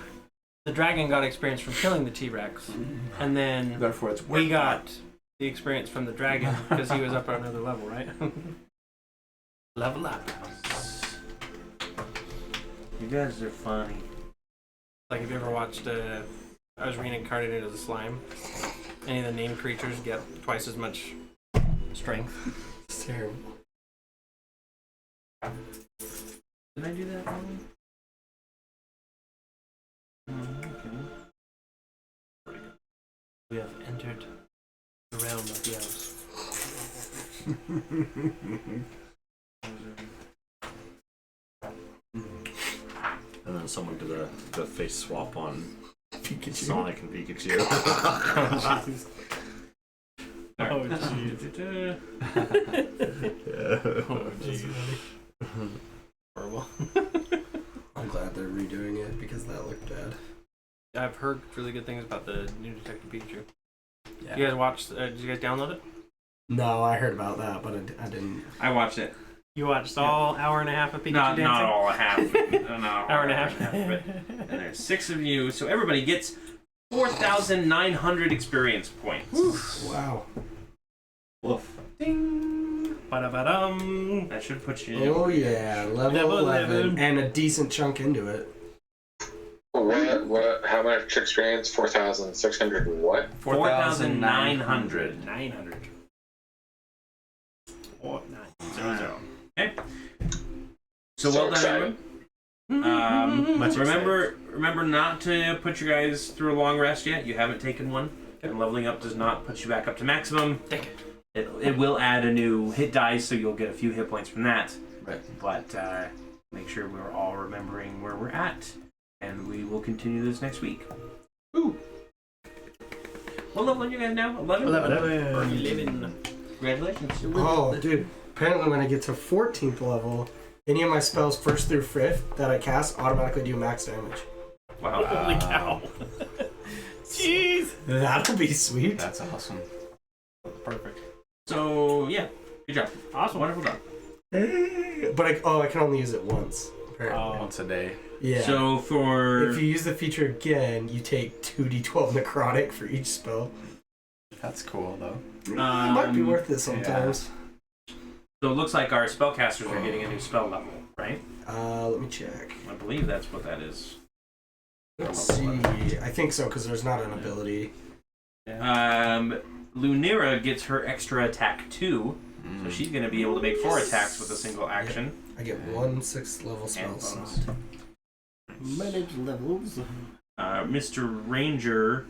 the dragon got experience from killing the T-Rex, and then Therefore, it's we got the experience from the dragon because he was up on another level, right? Level up. You guys are funny. Like, have you ever watched I was reincarnated as a slime? Any of the named creatures get twice as much strength. It's terrible. Did I do that wrong? Okay. We have entered the realm of the elves. And then someone did the face swap on Pikachu. Sonic and Pikachu. Oh, jeez. Oh, jeez. Horrible. I'm glad they're redoing it because that looked bad. I've heard really good things about the new Detective Pikachu. Yeah. You guys watched? Did you guys download it? No, I heard about that, but I didn't. I watched it. You watched all hour and a half of Pikachu dancing? Not all a half. No, Hour and a half. of it. And there's 6 of you, so everybody gets 4,900 experience points. Wow. Woof. Ding. Ba-da-ba-dum. That should put you. Oh yeah, level 11 and a decent chunk into it. What? How much experience? 4,600 and what? 4,900. 900. 4,900. Okay. So So well done, excited. everyone. Much Remember not to put you guys through a long rest yet. You haven't taken one. And leveling up does not put you back up to maximum. It will add a new hit dice, so you'll get a few hit points from that. Right. But make sure we're all remembering where we're at, and we will continue this next week. Ooh. What level are you guys now? 11? 11. Congratulations. Oh, dude. Apparently when I get to 14th level, any of my spells 1st through 5th that I cast automatically do max damage. Wow. Holy cow. Jeez. That'll be sweet. That's awesome. Perfect. So, yeah. Good job. Awesome. Wonderful job. But I can only use it once. Apparently. Once a day. Yeah. So, for... If you use the feature again, you take 2d12 necrotic for each spell. That's cool, though. It might be worth it sometimes. So it looks like our spellcasters are getting a new spell level, right? Let me check. I believe that's what that is. Let's see. I think so, because there's not an ability. Lunira gets her extra attack 2, so she's going to be able to make 4 attacks with a single action. I get 1 6th level spell And slot. bonus. Manage levels. Mr. Ranger,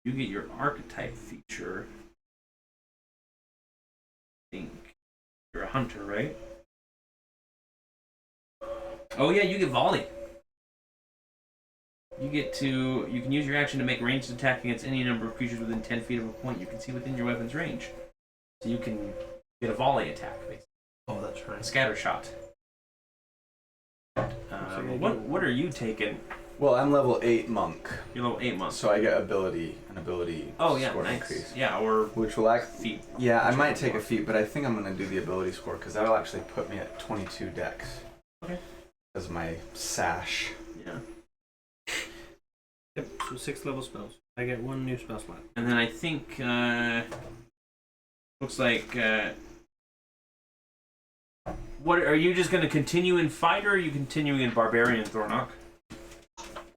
you get your archetype feature. I think you're a hunter, right? Oh yeah, you get volley. You can use your action to make ranged attack against any number of creatures within 10 feet of a point you can see within your weapon's range. So you can get a volley attack, basically. Oh, that's right. A scatter shot. What are you taking? Well, I'm level 8 monk, You're level 8 months. so I get an ability Oh yeah, score nice. increase. Yeah, or Which will act. feet. Yeah, I might take a feat, but I think I'm gonna do the ability score because that'll actually put me at 22 dex. Okay. Because my sash. Yeah. So 6th level spells. I get 1 new spell slot. And then I think looks like what are you just going to continue in fighter? Or are you continuing in barbarian, Thornock?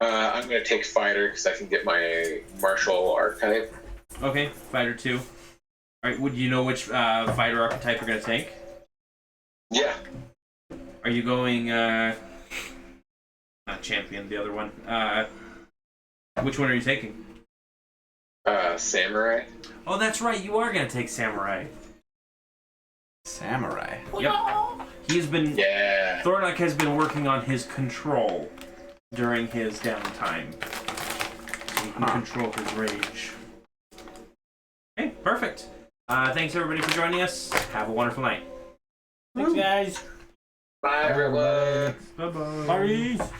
I'm gonna take fighter because I can get my martial archetype. Okay, fighter 2. All right, would you know which fighter archetype you're going to take? Yeah. Are you going not champion, the other one? Which one are you taking? Samurai. Oh, that's right. You are going to take samurai. Samurai. Yep. He's been. Yeah. Thornock has been working on his control during his downtime, so he can control his rage. Okay, perfect. Thanks everybody for joining us. Have a wonderful night. Thanks, guys. Bye, everyone. Bye bye. Bye.